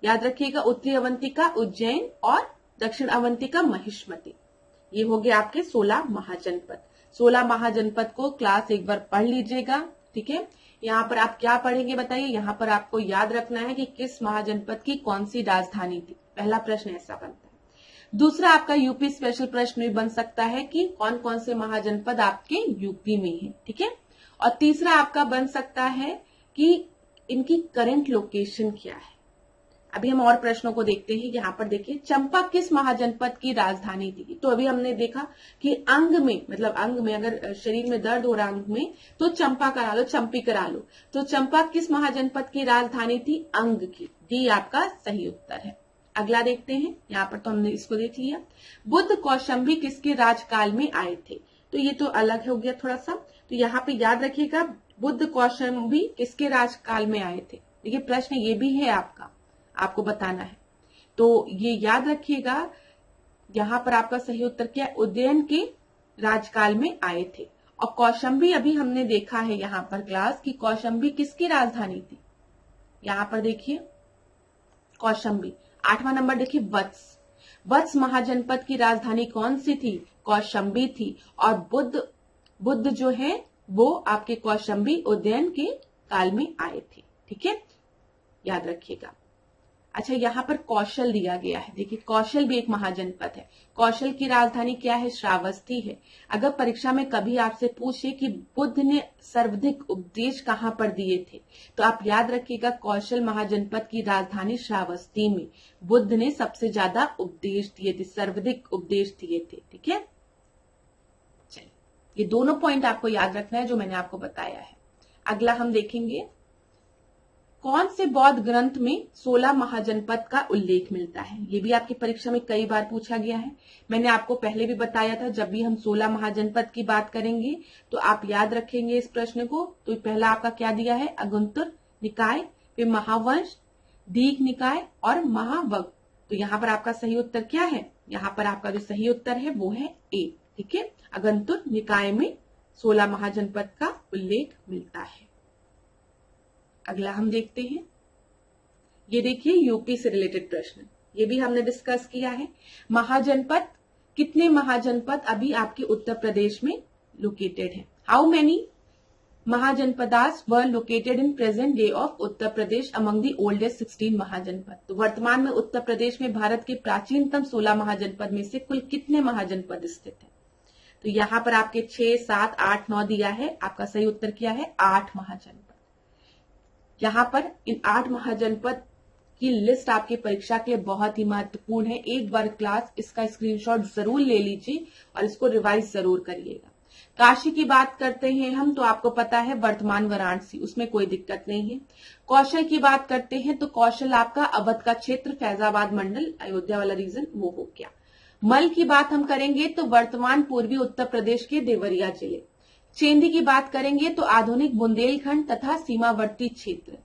याद रखिएगा, उत्तरी अवंतिका उज्जैन और दक्षिण अवंतिका महिष्मती। ये हो गए आपके 16 महाजनपद। 16 महाजनपद को क्लास एक बार पढ़ लीजिएगा। ठीक है, यहाँ पर आप क्या पढ़ेंगे बताइए? यहाँ पर आपको याद रखना है कि किस महाजनपद की कौन सी राजधानी थी। पहला प्रश्न ऐसा बनता है। दूसरा, आपका यूपी स्पेशल प्रश्न भी बन सकता है कि कौन कौन से महाजनपद आपके यूपी में है। ठीक है, और तीसरा आपका बन सकता है कि इनकी करंट लोकेशन क्या है। अभी हम और प्रश्नों को देखते हैं। यहाँ पर देखिए, चंपा किस महाजनपद की राजधानी थी? तो अभी हमने देखा कि अंग में, मतलब अंग में अगर शरीर में दर्द हो रहा अंग में तो चंपा करा लो, चंपी करा लो। तो चंपा किस महाजनपद की राजधानी थी? अंग की। डी आपका सही उत्तर है। अगला देखते हैं। यहाँ पर तो हमने इसको देख लिया। बुद्ध कौशंबी किसके राजकाल में आए थे? तो ये तो अलग हो गया थोड़ा सा। तो यहाँ पे याद रखिएगा, बुद्ध कौशंबी किसके राजकाल में आए थे? देखिए प्रश्न ये भी है आपका, आपको बताना है। तो ये याद रखिएगा, यहाँ पर आपका सही उत्तर क्या है? उज्जैन के राजकाल में आए थे। और कौशंबी अभी हमने देखा है यहाँ पर क्लास की कौशंबी किसकी राजधानी थी। यहाँ पर देखिए कौशंबी। 8वां नंबर देखिए वत्स महाजनपद की राजधानी कौन सी थी? कौशंबी थी। और बुद्ध जो है वो आपके कौशंबी उज्जैन के काल में आए थे। ठीक है, याद रखिएगा। अच्छा, यहाँ पर कौशल दिया गया है। देखिए, कौशल भी एक महाजनपद है। कौशल की राजधानी क्या है? श्रावस्ती है। अगर परीक्षा में कभी आपसे पूछे कि बुद्ध ने सर्वाधिक उपदेश कहाँ पर दिए थे, तो आप याद रखिएगा कौशल महाजनपद की राजधानी श्रावस्ती में बुद्ध ने सबसे ज्यादा उपदेश दिए थे, सर्वाधिक उपदेश दिए थे। ठीक है, चलिए, ये दोनों पॉइंट आपको याद रखना है जो मैंने आपको बताया है। अगला हम देखेंगे, कौन से बौद्ध ग्रंथ में 16 महाजनपद का उल्लेख मिलता है? ये भी आपकी परीक्षा में कई बार पूछा गया है। मैंने आपको पहले भी बताया था, जब भी हम 16 महाजनपद की बात करेंगे तो आप याद रखेंगे इस प्रश्न को। तो पहला आपका क्या दिया है? अगुंतर निकाय, फिर महावंश, दीघ निकाय और महावग। तो यहाँ पर आपका सही उत्तर क्या है? यहाँ पर आपका जो सही उत्तर है वो है ए। ठीक है, अगुंतर निकाय में 16 महाजनपद का उल्लेख मिलता है। अगला हम देखते हैं, ये देखिए यूपी से रिलेटेड प्रश्न, ये भी हमने डिस्कस किया है। महाजनपद, कितने महाजनपद अभी आपके उत्तर प्रदेश में लोकेटेड हैं? How many mahajanapadas were located in present day of Uttar Pradesh among the oldest 16 महाजनपद। तो वर्तमान में उत्तर प्रदेश में भारत के प्राचीनतम 16 महाजनपद में से कुल कितने महाजनपद स्थित हैं? तो यहाँ पर आपके 6, 7, 8, 9 दिया है। आपका सही उत्तर क्या है? 8 महाजनपद। यहाँ पर इन 8 महाजनपद की लिस्ट आपकी परीक्षा के लिए बहुत ही महत्वपूर्ण है। एक बार क्लास इसका स्क्रीनशॉट जरूर ले लीजिए और इसको रिवाइज जरूर करिएगा। काशी की बात करते हैं हम, तो आपको पता है वर्तमान वाराणसी, उसमें कोई दिक्कत नहीं है। कौशल की बात करते हैं तो कौशल आपका अवध का क्षेत्र, फैजाबाद मंडल, अयोध्या वाला रीजन वो हो गया। मल की बात हम करेंगे तो वर्तमान पूर्वी उत्तर प्रदेश के देवरिया जिले। चेंदी की बात करेंगे तो आधुनिक बुंदेलखंड तथा सीमावर्ती क्षेत्र।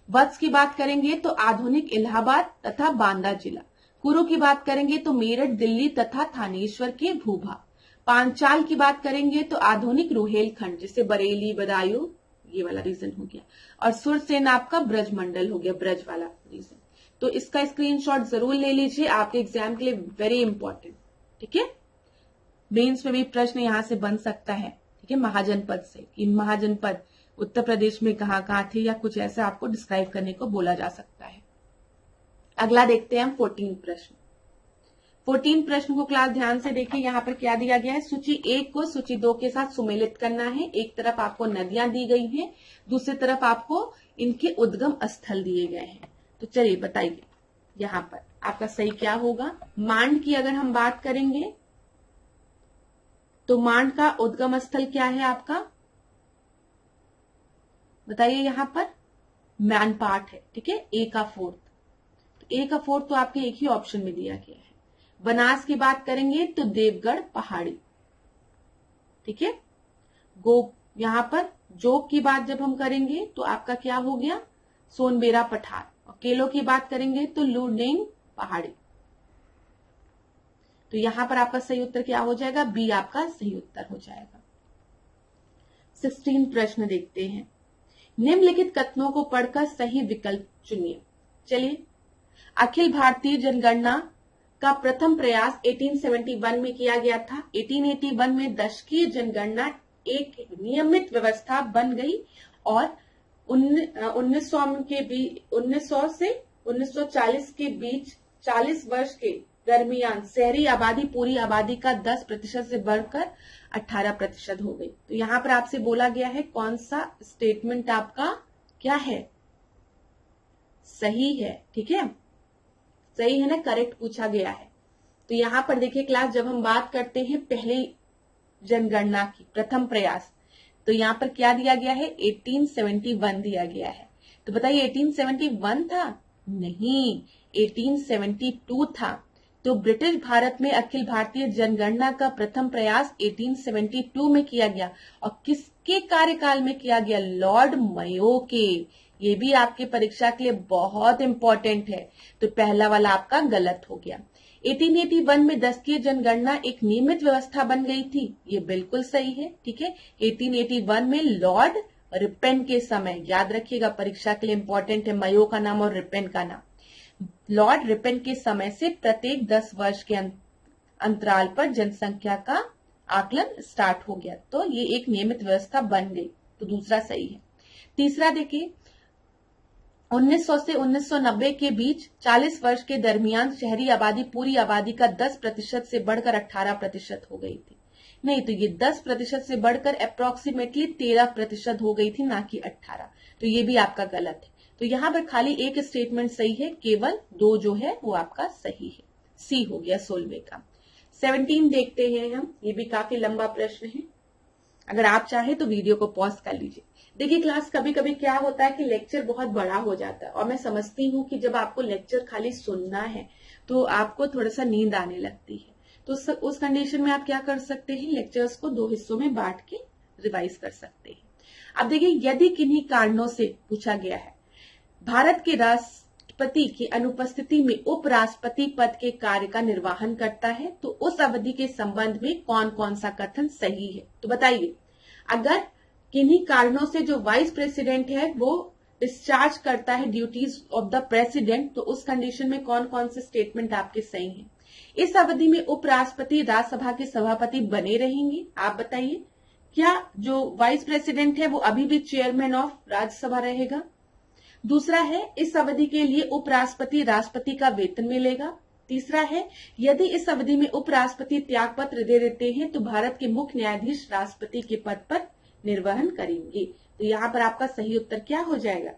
वत्स की बात करेंगे तो आधुनिक इलाहाबाद तथा बांदा जिला। कुरु की बात करेंगे तो मेरठ, दिल्ली तथा थानेश्वर के भूभाग। पांचाल की बात करेंगे तो आधुनिक रुहेलखंड, जैसे बरेली, बदायूं, ये वाला रीजन हो गया। और सुरसेन आपका ब्रज मंडल हो गया, ब्रज वाला रीजन। तो इसका स्क्रीनशॉट जरूर ले लीजिए, आपके एग्जाम के लिए वेरी इंपॉर्टेंट। ठीक है, मेंस में भी प्रश्न यहां से बन सकता है। ठीक है, महाजनपद से, इन महाजनपद उत्तर प्रदेश में कहां कहां थे या कुछ ऐसा आपको डिस्क्राइब करने को बोला जा सकता है। अगला देखते हैं हम 14 प्रश्न। 14 प्रश्न को क्लास ध्यान से देखिए, यहाँ पर क्या दिया गया है? सूची 1 को सूची 2 के साथ सुमेलित करना है। एक तरफ आपको नदियां दी गई हैं, दूसरी तरफ आपको इनके उद्गम स्थल दिए गए हैं। तो चलिए बताइए, यहाँ पर आपका सही क्या होगा? मांड की अगर हम बात करेंगे तो मांड का उद्गम स्थल क्या है आपका? बताइए, यहाँ पर मैनपाट है। ठीक है, ए का 4th, तो ए का 4th तो आपके एक ही ऑप्शन में दिया गया है। बनास की बात करेंगे तो देवगढ़ पहाड़ी। ठीक है, यहाँ पर जोग की बात जब हम करेंगे तो आपका क्या हो गया? सोनबेरा पठार। और केलो की बात करेंगे तो लुडेंग पहाड़ी। तो यहां पर आपका सही उत्तर क्या हो जाएगा? बी आपका सही उत्तर हो जाएगा। 16 प्रश्न देखते हैं। निम्नलिखित कथनों को पढ़कर सही विकल्प चुनिए। चलिए, अखिल भारतीय जनगणना का प्रथम प्रयास 1871 में किया गया था। 1881 में दशकीय जनगणना एक नियमित व्यवस्था बन गई और 1900 से 1940 के बीच 40 वर्ष के दरमियान शहरी आबादी पूरी आबादी का 10% से बढ़कर 18% हो गई। तो यहाँ पर आपसे बोला गया है कौन सा स्टेटमेंट आपका क्या है? सही है। ठीक है, सही है ना, करेक्ट पूछा गया है। तो यहाँ पर देखिए क्लास, जब हम बात करते हैं पहली जनगणना की प्रथम प्रयास, तो यहाँ पर क्या दिया गया है? 1871 दिया गया है। तो बताइए 1871 था? नहीं, 1872 था। तो ब्रिटिश भारत में अखिल भारतीय जनगणना का प्रथम प्रयास 1872 में किया गया। और किसके कार्यकाल में किया गया? लॉर्ड मयो के। ये भी आपके परीक्षा के लिए बहुत इंपॉर्टेंट है। तो पहला वाला आपका गलत हो गया। 1881 में दशकीय जनगणना एक नियमित व्यवस्था बन गई थी, ये बिल्कुल सही है। ठीक है, 1881 में लॉर्ड रिपेन के समय, याद रखिएगा परीक्षा के लिए इंपॉर्टेंट है मयो का नाम और रिपेन का नाम। लॉर्ड रिपेन के समय से प्रत्येक 10 वर्ष के अंतराल पर जनसंख्या का आकलन स्टार्ट हो गया, तो ये एक नियमित व्यवस्था बन गई। तो दूसरा सही है। तीसरा देखिए, 1900 से 1990 के बीच 40 वर्ष के दरमियान शहरी आबादी पूरी आबादी का 10% से बढ़कर 18% हो गई थी। नहीं, तो ये 10% से बढ़कर अप्रोक्सीमेटली 13% हो गई थी, ना कि 18। तो ये भी आपका गलत है। तो यहां पर खाली एक स्टेटमेंट सही है, केवल 2 जो है वो आपका सही है। सी हो गया 16 का। 17 देखते हैं हम, ये भी काफी लंबा प्रश्न है। अगर आप चाहे तो वीडियो को पॉज कर लीजिए। देखिए क्लास, कभी कभी क्या होता है कि लेक्चर बहुत बड़ा हो जाता है, और मैं समझती हूँ कि जब आपको लेक्चर खाली सुनना है तो आपको थोड़ा सा नींद आने लगती है। तो उस कंडीशन में आप क्या कर सकते हैं, लेक्चर्स को 2 हिस्सों में बांट के रिवाइज कर सकते हैं। अब देखिए, यदि किन्हीं कारणों से पूछा गया है, भारत के राष्ट्रपति की अनुपस्थिति में उपराष्ट्रपति पद के कार्य का निर्वहन करता है, तो उस अवधि के संबंध में कौन कौन सा कथन सही है। तो बताइए, अगर किन्हीं कारणों से जो वाइस प्रेसिडेंट है वो डिस्चार्ज करता है ड्यूटीज ऑफ द प्रेसिडेंट, तो उस कंडीशन में कौन कौन से स्टेटमेंट आपके सही हैं। इस अवधि में उपराष्ट्रपति राज्यसभा के सभापति बने रहेंगे। आप बताइए, क्या जो वाइस प्रेसिडेंट है वो अभी भी चेयरमैन ऑफ राज्यसभा रहेगा। दूसरा है, इस अवधि के लिए उपराष्ट्रपति राष्ट्रपति का वेतन मिलेगा। तीसरा है, यदि इस अवधि में उपराष्ट्रपति त्याग पत्र दे देते हैं तो भारत के मुख्य न्यायाधीश राष्ट्रपति के पद पर निर्वहन करेंगे। तो यहाँ पर आपका सही उत्तर क्या हो जाएगा,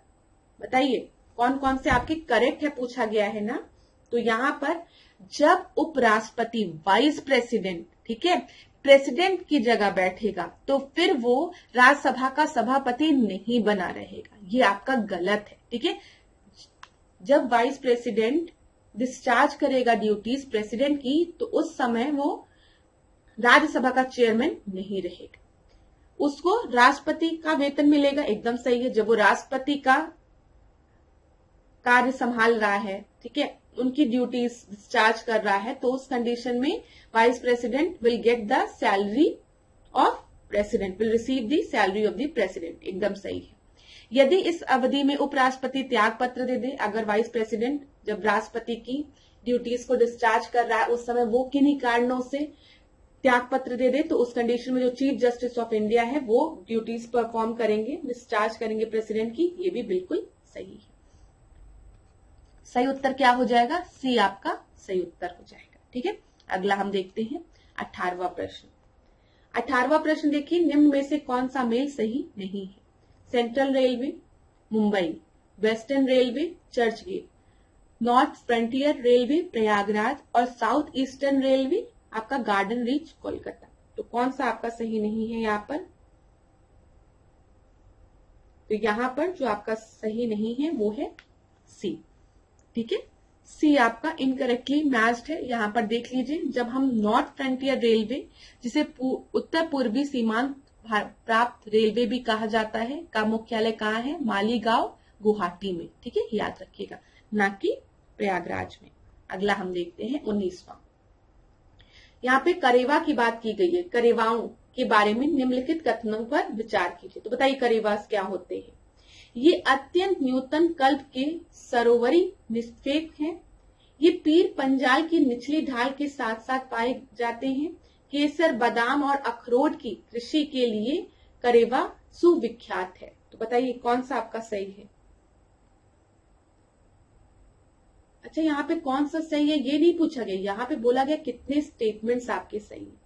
बताइए। कौन कौन से आपके करेक्ट है पूछा गया है ना। तो यहाँ पर जब उपराष्ट्रपति वाइस प्रेसिडेंट, ठीक है, प्रेसिडेंट की जगह बैठेगा तो फिर वो राज्यसभा का सभापति नहीं बना रहेगा। ये आपका गलत है, ठीक है। जब वाइस प्रेसिडेंट डिस्चार्ज करेगा ड्यूटीज प्रेसिडेंट की, तो उस समय वो राज्यसभा का चेयरमैन नहीं रहेगा। उसको राष्ट्रपति का वेतन मिलेगा, एकदम सही है। जब वो राष्ट्रपति का कार्य संभाल रहा है, ठीक है, उनकी ड्यूटीज डिस्चार्ज कर रहा है, तो उस कंडीशन में vice president will get the salary of president, will receive the salary of the president, एकदम सही है। यदि इस अवधि में उपराष्ट्रपति त्याग पत्र दे दे, अगर वाइस प्रेसिडेंट जब राष्ट्रपति की ड्यूटीज को डिस्चार्ज कर रहा है उस समय वो किन्हीं कारणों से त्याग पत्र दे दे, तो उस कंडीशन में जो चीफ जस्टिस ऑफ इंडिया है वो ड्यूटीज परफॉर्म करेंगे, डिस्चार्ज करेंगे प्रेसिडेंट की। ये भी बिल्कुल सही है। सही उत्तर क्या हो जाएगा, सी आपका सही उत्तर हो जाएगा, ठीक है। अगला हम देखते हैं 18वां प्रश्न। 18वां प्रश्न देखिए, निम्न में से कौन सा मेल सही नहीं है। Central railway Mumbai, western railway Churchgate, north frontier railway Prayagraj और साउथ ईस्टर्न रेलवे आपका गार्डन रीच कोलकाता। तो कौन सा आपका सही नहीं है यहाँ पर। तो यहाँ पर जो आपका सही नहीं है वो है सी, ठीक है। सी आपका इनकरेक्टली मैच्ड है। यहाँ पर देख लीजिए, जब हम नॉर्थ फ्रंटियर रेलवे, जिसे उत्तर पूर्वी सीमांत प्राप्त रेलवे भी कहा जाता है, का मुख्यालय कहाँ है, मालीगांव गुवाहाटी में, ठीक है, याद रखिएगा, ना कि प्रयागराज में। अगला हम देखते हैं 19वां। यहाँ पे करेवा की बात की गई है। करेवाओं के बारे में निम्नलिखित कथनों पर विचार कीजिए। तो बताइए करेवास क्या होते हैं। ये अत्यंत न्यूनतम कल्प के सरोवरी निक्षेप हैं। ये पीर पंजाल की निचली ढाल के साथ साथ पाए जाते हैं। केसर, बादाम और अखरोट की कृषि के लिए करेवा सुविख्यात है। तो बताइए कौन सा आपका सही है। अच्छा, यहाँ पे कौन सा सही है ये नहीं पूछा गया, यहाँ पे बोला गया कितने स्टेटमेंट्स आपके सही है।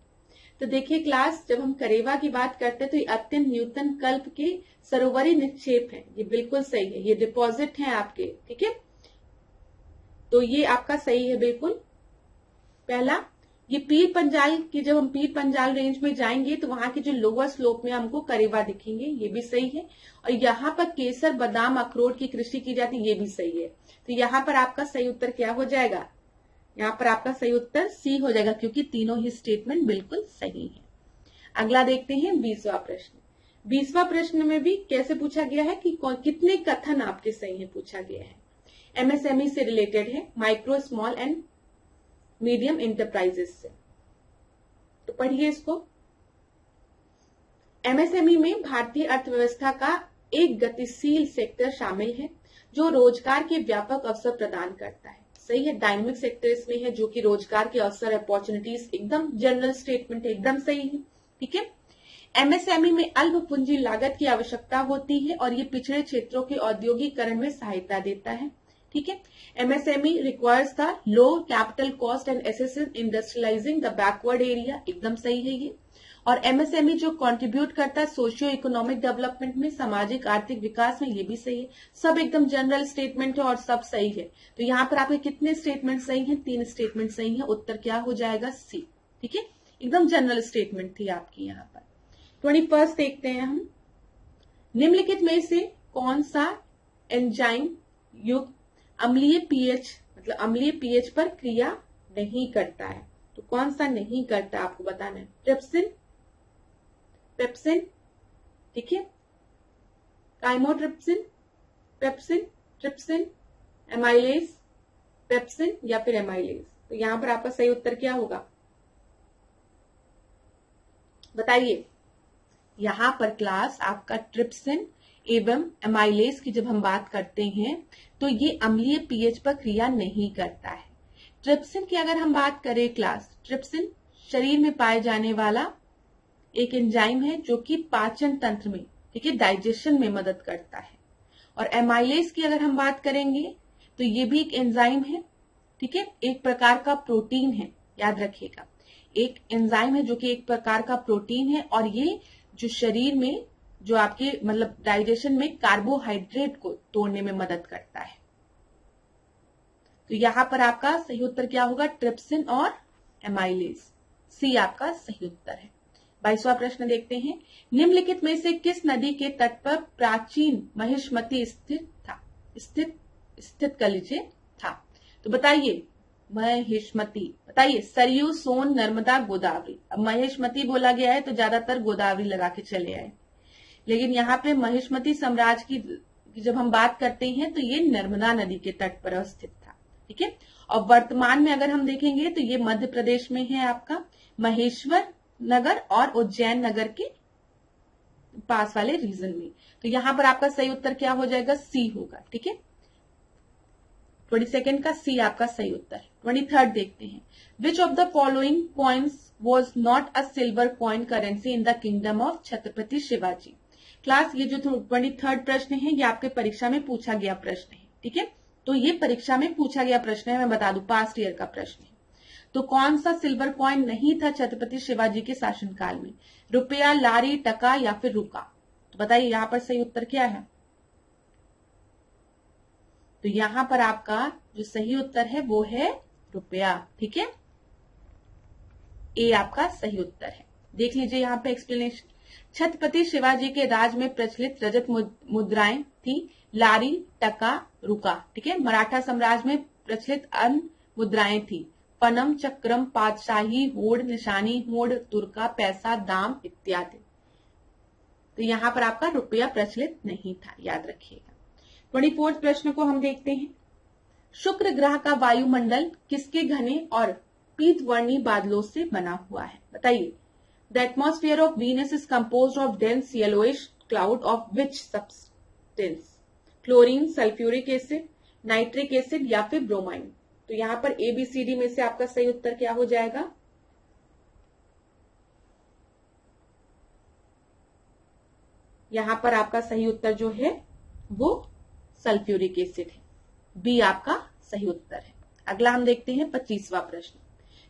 तो देखिए क्लास, जब हम करेवा की बात करते हैं तो ये अत्यंत न्यूनतम कल्प के सरोवरी निक्षेप है, ये बिल्कुल सही है, ये डिपॉजिट है आपके, ठीक है। तो ये आपका सही है बिल्कुल। पहला, ये पीर पंजाल की, जब हम पीर पंजाल रेंज में जाएंगे तो वहां के जो लोअर स्लोप में हमको करेवा दिखेंगे, ये भी सही है। और यहाँ पर केसर, बादाम, अखरोट की कृषि की जाती है, ये भी सही है। तो यहाँ पर आपका सही उत्तर क्या हो जाएगा, यहाँ पर आपका सही उत्तर सी हो जाएगा, क्योंकि तीनों ही स्टेटमेंट बिल्कुल सही है। अगला देखते हैं 20वां प्रश्न। 20वां प्रश्न में भी कैसे पूछा गया है कि कितने कथन आपके सही है पूछा गया है। एमएसएमई से रिलेटेड है, micro small and medium enterprises से। तो पढ़िए इसको। एमएसएमई में भारतीय अर्थव्यवस्था का एक गतिशील सेक्टर शामिल है जो रोजगार के व्यापक अवसर प्रदान करता है। सही है, डायनेमिक सेक्टर इसमें है जो कि रोजगार के अवसर, अपॉर्चुनिटीज, एकदम जनरल स्टेटमेंट है, एकदम सही है, ठीक है। एमएसएमई में अल्प पूंजी लागत की आवश्यकता होती है और ये पिछड़े क्षेत्रों के औद्योगिकरण में सहायता देता है। ठीक है, MSME requires the low capital cost and assist industrialising the backward area, एकदम सही है ये। और एमएसएमई जो कंट्रीब्यूट करता है सोशियो इकोनॉमिक डेवलपमेंट में, सामाजिक आर्थिक विकास में, ये भी सही है। सब एकदम जनरल स्टेटमेंट है और सब सही है। तो यहाँ पर आपके कितने स्टेटमेंट सही हैं? 3 स्टेटमेंट सही है। उत्तर क्या हो जाएगा? सी। ठीक है, एकदम जनरल स्टेटमेंट थी आपकी यहाँ पर। 21 देखते हैं हम। निम्नलिखित में से कौन सा एंजाइम युक्त अम्लीय पीएच मतलब अम्लीय पीएच पर क्रिया नहीं करता है? तो कौन सा नहीं करता आपको बताना है। ट्रिप्सिन, पेप्सिन, ठीक है, chymotrypsin, pepsin, trypsin, amylase, pepsin या फिर एमाइलेज। तो यहां पर आपका सही उत्तर क्या होगा बताइए। यहां पर क्लास आपका ट्रिप्सिन एवं एमाइलेज की जब हम बात करते हैं तो ये अम्लीय पीएच पर क्रिया नहीं करता है। ट्रिप्सिन की अगर हम बात करें क्लास, ट्रिप्सिन शरीर में पाए जाने वाला एक एंजाइम है जो कि पाचन तंत्र में, ठीक है, डाइजेशन में मदद करता है। और एमाइलेज की अगर हम बात करेंगे तो ये भी एक एंजाइम है, ठीक है, एक प्रकार का प्रोटीन है, याद रखिएगा। एक एंजाइम है जो कि एक प्रकार का प्रोटीन है और ये जो शरीर में जो आपके मतलब डाइजेशन में कार्बोहाइड्रेट को तोड़ने में मदद करता है। तो यहां पर आपका सही उत्तर क्या होगा? ट्रिप्सिन और एमाइलेज, सी आपका सही उत्तर है। 22वां प्रश्न देखते हैं। निम्नलिखित में से किस नदी के तट पर प्राचीन महिष्मती स्थित कर लीजिए था? तो बताइए महिष्मती, बताइए सरयू, सोन, नर्मदा, गोदावरी। अब महिष्मती बोला गया है तो ज्यादातर गोदावरी लगा के चले आए, लेकिन यहाँ पे महिष्मती साम्राज्य की जब हम बात करते हैं तो ये नर्मदा नदी के तट पर स्थित था। ठीक है, और वर्तमान में अगर हम देखेंगे तो ये मध्य प्रदेश में है आपका महेश्वर नगर और उज्जैन नगर के पास वाले रीजन में। तो यहां पर आपका सही उत्तर क्या हो जाएगा? सी होगा। ठीक है, 22 का सी आपका सही उत्तर है। 23 देखते हैं। Which of the following coins was not a silver coin currency in the kingdom of Chhatrapati Shivaji? Class ये जो 23 प्रश्न है ये आपके परीक्षा में पूछा गया प्रश्न है। ठीक है, तो ये परीक्षा में पूछा गया प्रश्न है, मैं बता दूं पास्ट ईयर का प्रश्न है। तो कौन सा सिल्वर कॉइन नहीं था छत्रपति शिवाजी के शासनकाल में? रुपया, लारी, टका या फिर रुका? तो बताइए यहां पर सही उत्तर क्या है? तो यहां पर आपका जो सही उत्तर है वो है रुपया। ठीक है, ए आपका सही उत्तर है। देख लीजिए यहाँ पे एक्सप्लेनेशन। छत्रपति शिवाजी के राज में प्रचलित रजत मुद्राएं थी लारी, टका, रुका। ठीक है, मराठा साम्राज्य में प्रचलित अन्य मुद्राएं थी पनम, चक्रम, पातशाही, होड़, निशानी, होड़, तुर्का, पैसा, दाम इत्यादि। तो यहां पर आपका रुपया प्रचलित नहीं था, याद रखिएगा। 24 प्रश्न को हम देखते हैं। शुक्र ग्रह का वायुमंडल किसके घने और पीतवर्णी बादलों से बना हुआ है? बताइए। The atmosphere of Venus is composed of dense yellowish cloud of which substance? Chlorine, sulphuric acid, nitric acid या फिर ब्रोमाइन? तो यहां पर ABCD में से आपका सही उत्तर क्या हो जाएगा? यहां पर आपका सही उत्तर जो है वो सल्फ्यूरिक एसिड है, बी आपका सही उत्तर है। अगला हम देखते हैं 25वां प्रश्न।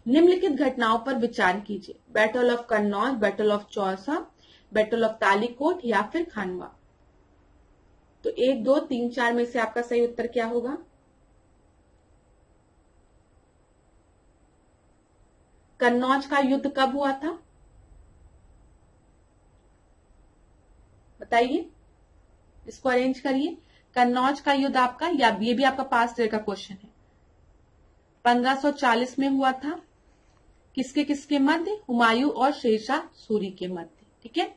निम्नलिखित घटनाओं पर विचार कीजिए। Battle of Kannauj, battle of Chausa, battle of Talikota या फिर खानवा? तो 1, 2, 3, 4 में से आपका सही उत्तर क्या होगा? कन्नौज का युद्ध कब हुआ था? बताइए, इसको अरेंज करिए। कन्नौज का युद्ध आपका, या ये भी आपका पास्ट ईयर का क्वेश्चन है, 1540 में हुआ था। किसके किसके मध्य? हुमायूं और शेरशाह सूरी के मध्य। ठीक है,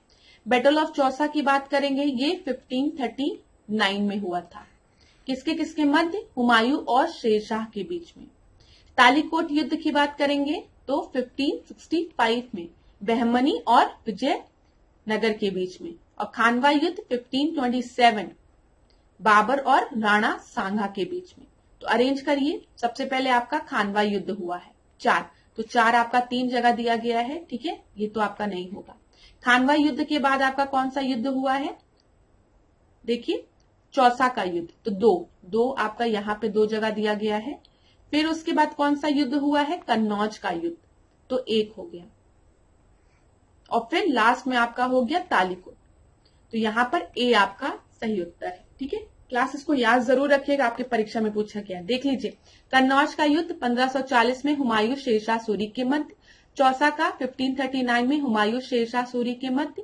बैटल ऑफ चौसा की बात करेंगे, ये 1539 में हुआ था। किसके किसके मध्य? हुमायूं और शेरशाह के बीच में। तालीकोट युद्ध की बात करेंगे तो 1565 में बहमनी और विजय नगर के बीच में। और खानवा युद्ध 1527 बाबर और राणा सांगा के बीच में। तो अरेंज करिए। सबसे पहले आपका खानवा युद्ध हुआ है 4, तो 4 आपका 3 जगह दिया गया है। ठीक है, ये तो आपका नहीं होगा। खानवा युद्ध के बाद आपका कौन सा युद्ध हुआ है? देखिए, चौसा का युद्ध, तो दो आपका यहाँ पे 2 जगह दिया गया है। फिर उसके बाद कौन सा युद्ध हुआ है? कन्नौज का युद्ध, तो 1 हो गया। और फिर लास्ट में आपका हो गया तालिकोट, तो यहां पर ए आपका सही उत्तर है। ठीक है, क्लास इसको याद जरूर रखिएगा, आपके परीक्षा में पूछा गया। देख लीजिए, कन्नौज का युद्ध 1540 में हुमायूं शेरशाह सूरी के मध्य, चौसा का 1539 में हुमायूं शेरशाह सूरी के मध्य,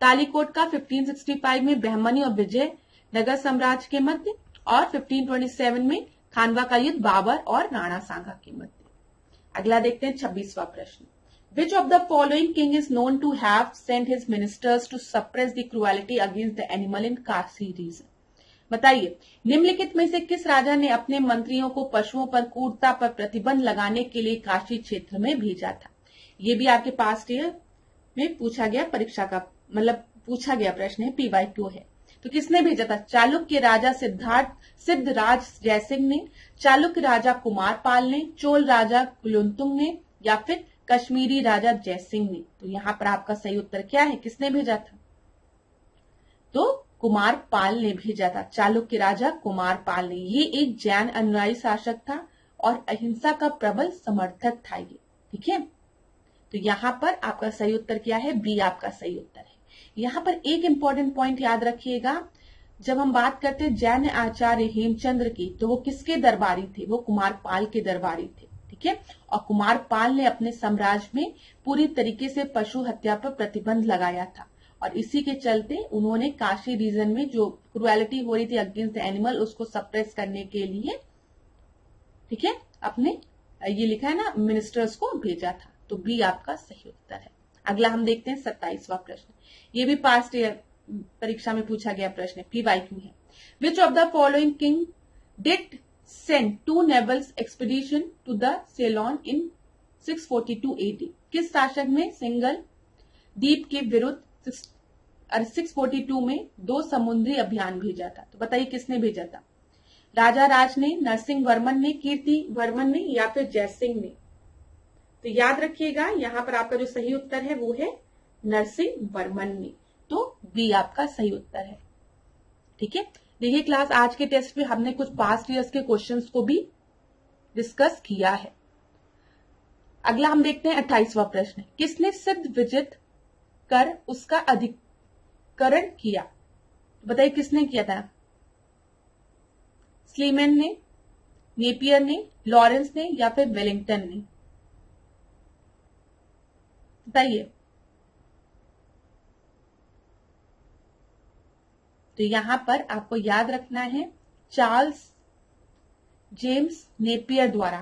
तालिकोट का 1565 में बहमनी और विजय नगर साम्राज्य के मध्य, और 1527 में खानवा का युद्ध बाबर और राणा सांगा के मध्य। अगला देखते हैं 26वां प्रश्न। Which of the following king is known to have sent his ministers to suppress the cruelty against the animal in Kasi region? बताइए, निम्नलिखित में से किस राजा ने अपने मंत्रियों को पशुओं पर क्रूरता पर प्रतिबंध लगाने के लिए काशी क्षेत्र में भेजा था? ये भी आपके पास्ट ईयर में पूछा गया, परीक्षा का मतलब पूछा गया प्रश्न है, PYQ है। तो किसने भेजा था? चालुक्य राजा सिद्धराज जयसिंह ने, चालुक्य राजा कुमार पाल ने, चोल राजा कुलुंतुंग ने, या फिर कश्मीरी राजा जयसिंह ने। तो यहाँ पर आपका सही उत्तर क्या है? किसने भेजा था? तो कुमार पाल ने भेजा था, चालुक्य राजा कुमार पाल ने। ये एक जैन अनुयायी शासक था और अहिंसा का प्रबल समर्थक था ये। ठीक है, तो यहाँ पर आपका सही उत्तर क्या है? बी आपका सही उत्तर है। यहाँ पर एक इंपॉर्टेंट पॉइंट याद रखिएगा, जब हम बात करते हैं जैन आचार्य हेमचंद्र की, तो वो किसके दरबारी थे? वो कुमार पाल के दरबारी थे। ठीक है, और कुमार पाल ने अपने साम्राज्य में पूरी तरीके से पशु हत्या पर प्रतिबंध लगाया था, और इसी के चलते उन्होंने काशी रीजन में जो क्रुएलिटी हो रही थी अगेंस्ट द एनिमल, उसको सप्रेस करने के लिए, ठीक है, अपने ये लिखा है ना, मिनिस्टर्स को भेजा था। तो बी आपका सही उत्तर है। अगला हम देखते हैं 27वां प्रश्न। ये भी पास्ट ईयर परीक्षा में पूछा गया प्रश्न है, PYQ है। Which of the following king did sent 2 naval expedition to the Ceylon in 642 AD? किस शासक ने सिंगल द्वीप के विरुद्ध 642 में 2 समुद्री अभियान भेजा था? तो बताइए किसने भेजा था? राजा राज ने, नरसिंह वर्मन ने, कीर्ति वर्मन ने, या फिर जयसिंह ने? तो याद रखिएगा, यहाँ पर आपका जो सही उत्तर है वो है नरसिंह वर्मन ने। तो बी आपका सही उत्तर है। ठीक है, देखिए क्लास, आज के टेस्ट में हमने कुछ पास्ट ईयर्स के क्वेश्चंस को भी डिस्कस किया है। अगला हम देखते हैं 28वां प्रश्न। किसने सिद्ध विजित कर उसका अधिकरण किया? बताइए किसने किया था? स्लीमैन ने, नेपियर ने, लॉरेंस ने, या फिर वेलिंगटन ने? बताइए। तो यहां पर आपको याद रखना है, चार्ल्स जेम्स नेपियर द्वारा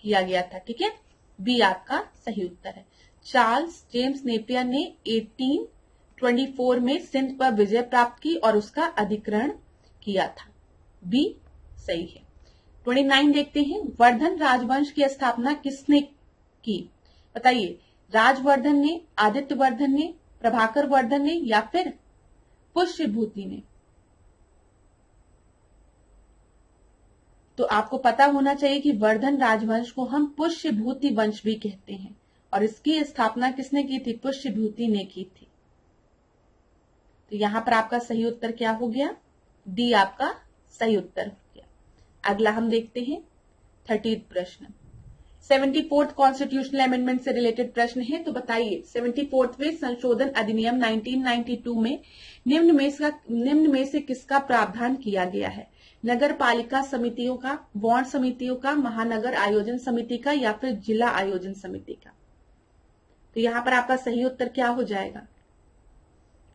किया गया था। ठीक है, बी आपका सही उत्तर है। चार्ल्स जेम्स नेपियर ने 1824 में सिंध पर विजय प्राप्त की और उसका अधिग्रहण किया था। बी सही है। 29 देखते हैं, वर्धन राजवंश की स्थापना किसने की? बताइए, राजवर्धन ने, आदित्य वर्धन ने, प्रभाकर वर्धन ने, या फिर पुष्यभूति ने? तो आपको पता होना चाहिए कि वर्धन राजवंश को हम पुष्यभूति वंश भी कहते हैं, और इसकी स्थापना किसने की थी? पुष्यभूति ने की थी। तो यहां पर आपका सही उत्तर क्या हो गया? डी आपका सही उत्तर हो गया। अगला हम देखते हैं 30 प्रश्न। 74th कॉन्स्टिट्यूशनल अमेंडमेंट से रिलेटेड प्रश्न है। तो बताइए, 74वें संशोधन अधिनियम 1992 में निम्न में से किसका प्रावधान किया गया है? नगर पालिका समितियों का, वार्ड समितियों का, महानगर आयोजन समिति का, या फिर जिला आयोजन समिति का? तो यहां पर आपका सही उत्तर क्या हो जाएगा?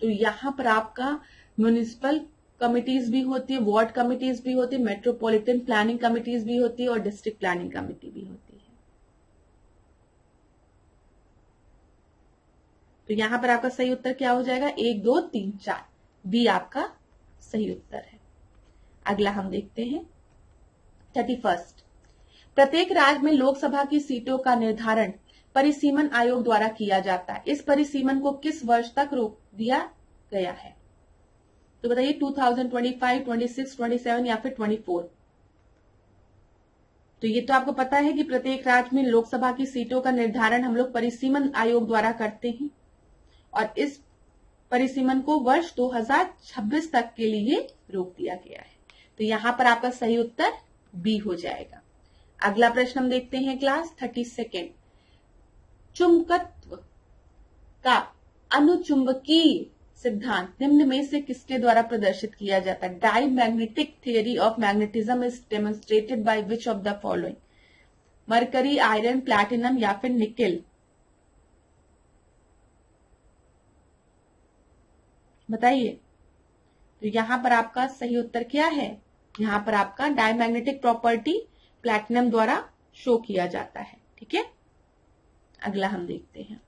तो यहां पर आपका म्युनिसिपल कमिटीज भी होती है, वार्ड कमिटीज भी होती है, मेट्रोपॉलिटन प्लानिंग कमिटीज भी होती है, और डिस्ट्रिक्ट प्लानिंग कमिटी भी होती है। तो यहां पर आपका सही उत्तर क्या हो जाएगा? 1, 2, 3, 4। बी आपका सही उत्तर है। अगला हम देखते हैं 31। प्रत्येक राज्य में लोकसभा की सीटों का निर्धारण परिसीमन आयोग द्वारा किया जाता है। इस परिसीमन को किस वर्ष तक रोक दिया गया है? तो बताइए, 2025, 26, 27 या फिर 24? तो ये तो आपको पता है कि प्रत्येक राज्य में लोकसभा की सीटों का निर्धारण हम लोग परिसीमन आयोग द्वारा करते हैं, और इस परिसीमन को वर्ष 2026 तक के लिए रोक दिया गया है। तो यहां पर आपका सही उत्तर बी हो जाएगा। अगला प्रश्न हम देखते हैं क्लास 32। चुंबकत्व का अनुचुंबकीय सिद्धांत निम्न में से किसके द्वारा प्रदर्शित किया जाता है? Diamagnetic theory of magnetism is demonstrated by which of the following? Mercury, iron, platinum या फिर निकेल? बताइए। तो यहां पर आपका सही उत्तर क्या है? यहां पर आपका डायमैग्नेटिक प्रॉपर्टी प्लैटिनम द्वारा शो किया जाता है। ठीक है, अगला हम देखते हैं।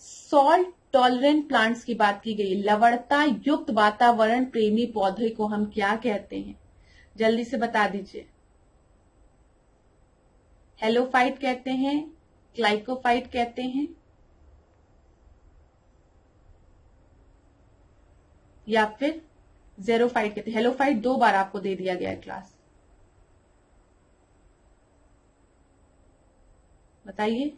सॉल्ट टॉलरेंट प्लांट्स की बात की गई। लवणता युक्त वातावरण प्रेमी पौधे को हम क्या कहते हैं? जल्दी से बता दीजिए। हेलोफाइट कहते हैं, ग्लाइकोफाइट कहते हैं, या फिर जेरोफाइट कहते हैं। हेलोफाइट 2 बार आपको दे दिया गया है क्लास, बताइए।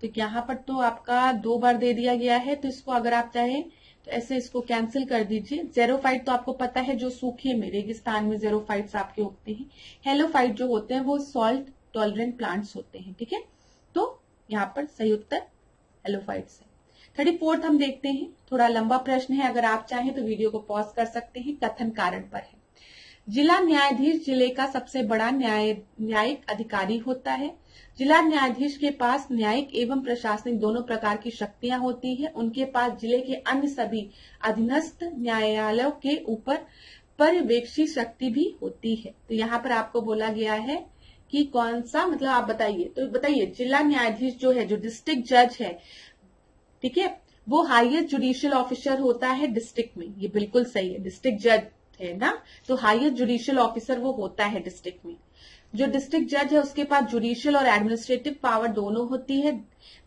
तो यहां पर तो आपका 2 बार दे दिया गया है, तो इसको अगर आप चाहें तो ऐसे इसको कैंसिल कर दीजिए। जेरोफाइट तो आपको पता है जो सूखे में रेगिस्तान में जेरोफाइट्स आपके उगते हैं। हेलोफाइट जो होते हैं वो सॉल्ट टॉलरेंट प्लांट्स होते हैं। ठीक है, तो यहाँ पर सही उत्तर हेलोफाइट्स है। 34 हम देखते हैं। थोड़ा लंबा प्रश्न है, अगर आप चाहें तो वीडियो को पॉज कर सकते हैं। कथन कारण पर है। जिला न्यायाधीश जिले का सबसे बड़ा न्यायिक अधिकारी होता है। जिला न्यायाधीश के पास न्यायिक एवं प्रशासनिक दोनों प्रकार की शक्तियां होती हैं। उनके पास जिले के अन्य सभी अधीनस्थ न्यायालयों के ऊपर पर्यवेक्षी शक्ति भी होती है। तो यहाँ पर आपको बोला गया है कि कौन सा, मतलब आप बताइए। तो बताइए, जिला न्यायाधीश जो है, जो डिस्ट्रिक्ट जज है, ठीक है, वो हाईएस्ट जुडिशियल ऑफिसर होता है डिस्ट्रिक्ट में। ये बिल्कुल सही है, डिस्ट्रिक्ट जज है ना, तो हाईएस्ट जुडिशियल ऑफिसर वो होता है डिस्ट्रिक्ट में। जो डिस्ट्रिक्ट जज है उसके पास जुडिशियल और एडमिनिस्ट्रेटिव पावर दोनों होती है।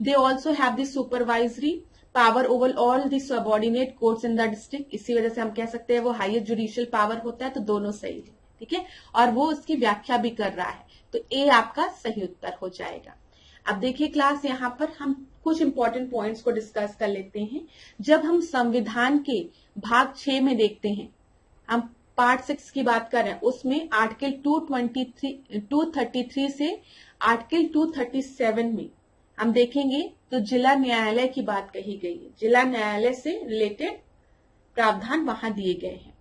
They also have the supervisory power over all the subordinate courts in the district. इसी वजह से हम कह सकते हैं वो हाईएस्ट जुडिशियल पावर होता है। तो दोनों सही है, ठीक है, और वो उसकी व्याख्या भी कर रहा है। तो ए आपका सही उत्तर हो जाएगा। अब देखिए क्लास, यहाँ पर हम कुछ इंपॉर्टेंट पॉइंट्स को डिस्कस कर लेते हैं। जब हम संविधान के भाग 6 में देखते हैं, हम पार्ट 6 की बात कर रहे हैं, उसमें आर्टिकल 233 से आर्टिकल 237 में हम देखेंगे तो जिला न्यायालय की बात कही गई है। जिला न्यायालय से रिलेटेड प्रावधान वहां दिए गए हैं।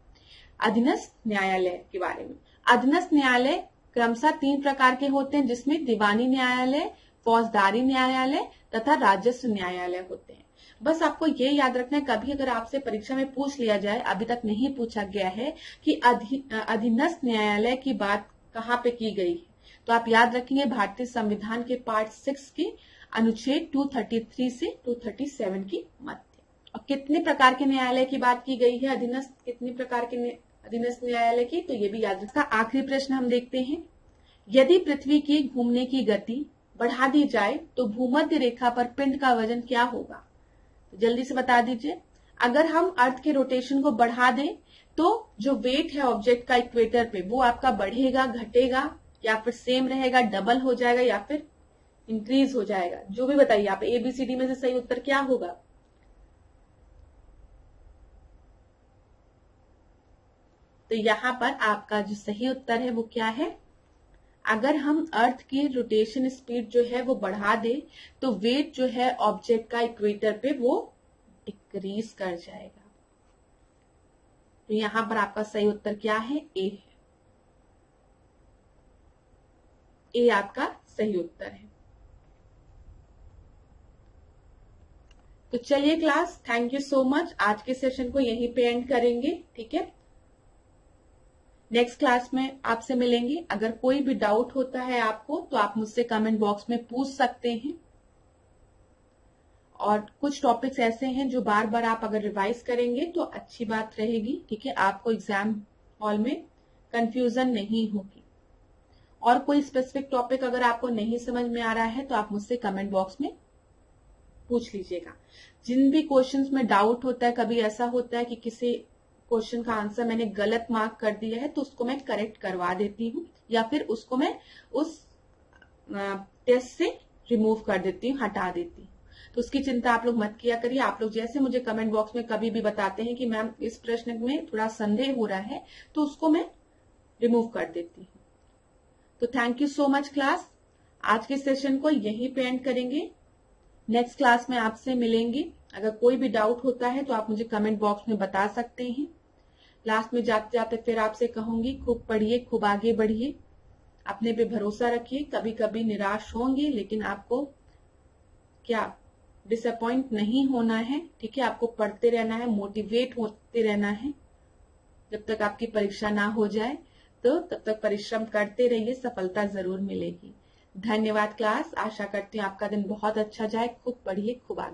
अधीनस्थ न्यायालय के बारे में, अधीनस्थ न्यायालय क्रमशः 3 प्रकार के होते हैं, जिसमें दीवानी न्यायालय, फौजदारी न्यायालय तथा राजस्व न्यायालय होते हैं। बस आपको ये याद रखना है, कभी अगर आपसे परीक्षा में पूछ लिया जाए, अभी तक नहीं पूछा गया है कि अधीनस्थ न्यायालय की बात कहाँ पे की गई है, तो आप याद रखेंगे भारतीय संविधान के पार्ट 6 के अनुच्छेद 233 से 237 की मध्य। और कितने प्रकार के न्यायालय की बात की गई है, अधीनस्थ कितने प्रकार के अधीनस्थ न्यायालय की, तो ये भी याद रखना। आखिरी प्रश्न हम देखते हैं। यदि पृथ्वी की घूमने की गति बढ़ा दी जाए तो भूमध्य रेखा पर पिंड का वजन क्या होगा? तो जल्दी से बता दीजिए। अगर हम अर्थ के रोटेशन को बढ़ा दें तो जो वेट है ऑब्जेक्ट का इक्वेटर पे, वो आपका बढ़ेगा, घटेगा, या फिर सेम रहेगा, डबल हो जाएगा, या फिर इंक्रीज हो जाएगा? जो भी बताइए आप, ABCD में से सही उत्तर क्या होगा? तो यहां पर आपका जो सही उत्तर है वो क्या है? अगर हम अर्थ की रोटेशन स्पीड जो है वो बढ़ा दे तो वेट जो है ऑब्जेक्ट का इक्वेटर पे वो डिक्रीज कर जाएगा। तो यहां पर आपका सही उत्तर क्या है? ए है। ए आपका सही उत्तर है। तो चलिए class, thank you so much. आज के सेशन को यहीं पे एंड करेंगे, ठीक है। नेक्स्ट क्लास में आपसे मिलेंगे। अगर कोई भी डाउट होता है आपको तो आप मुझसे कमेंट बॉक्स में पूछ सकते हैं। और कुछ टॉपिक्स ऐसे हैं जो बार बार आप अगर रिवाइज करेंगे तो अच्छी बात रहेगी, ठीक है, आपको एग्जाम हॉल में कंफ्यूजन नहीं होगी। और कोई स्पेसिफिक टॉपिक अगर आपको नहीं समझ में आ रहा है तो आप मुझसे कमेंट बॉक्स में पूछ लीजिएगा। जिन भी क्वेश्चंस में डाउट होता है, कभी ऐसा होता है कि किसी क्वेश्चन का आंसर मैंने गलत मार्क कर दिया है तो उसको मैं करेक्ट करवा देती हूँ, या फिर उसको मैं उस टेस्ट से रिमूव कर देती हूँ, हटा देती हूँ। तो उसकी चिंता आप लोग मत किया करिए। आप लोग जैसे मुझे कमेंट बॉक्स में कभी भी बताते हैं कि मैम इस प्रश्न में थोड़ा संदेह हो रहा है, तो उसको मैं रिमूव कर देती हूँ। तो thank you so much class. आज के सेशन को यहीं पे एंड करेंगे। नेक्स्ट क्लास में आपसे मिलेंगे। अगर कोई भी डाउट होता है तो आप मुझे कमेंट बॉक्स में बता सकते हैं। लास्ट में जाते जाते फिर आपसे कहूंगी, खूब पढ़िए, खूब आगे बढ़िए, अपने पे भरोसा रखिए। कभी कभी निराश होंगे, लेकिन आपको क्या डिसअपॉइंट नहीं होना है, ठीक है। आपको पढ़ते रहना है, मोटिवेट होते रहना है जब तक आपकी परीक्षा ना हो जाए। तो तब तक परिश्रम करते रहिए, सफलता जरूर मिलेगी। धन्यवाद क्लास। आशा करती हूँ आपका दिन बहुत अच्छा जाए। खूब पढ़िए, खूब आगे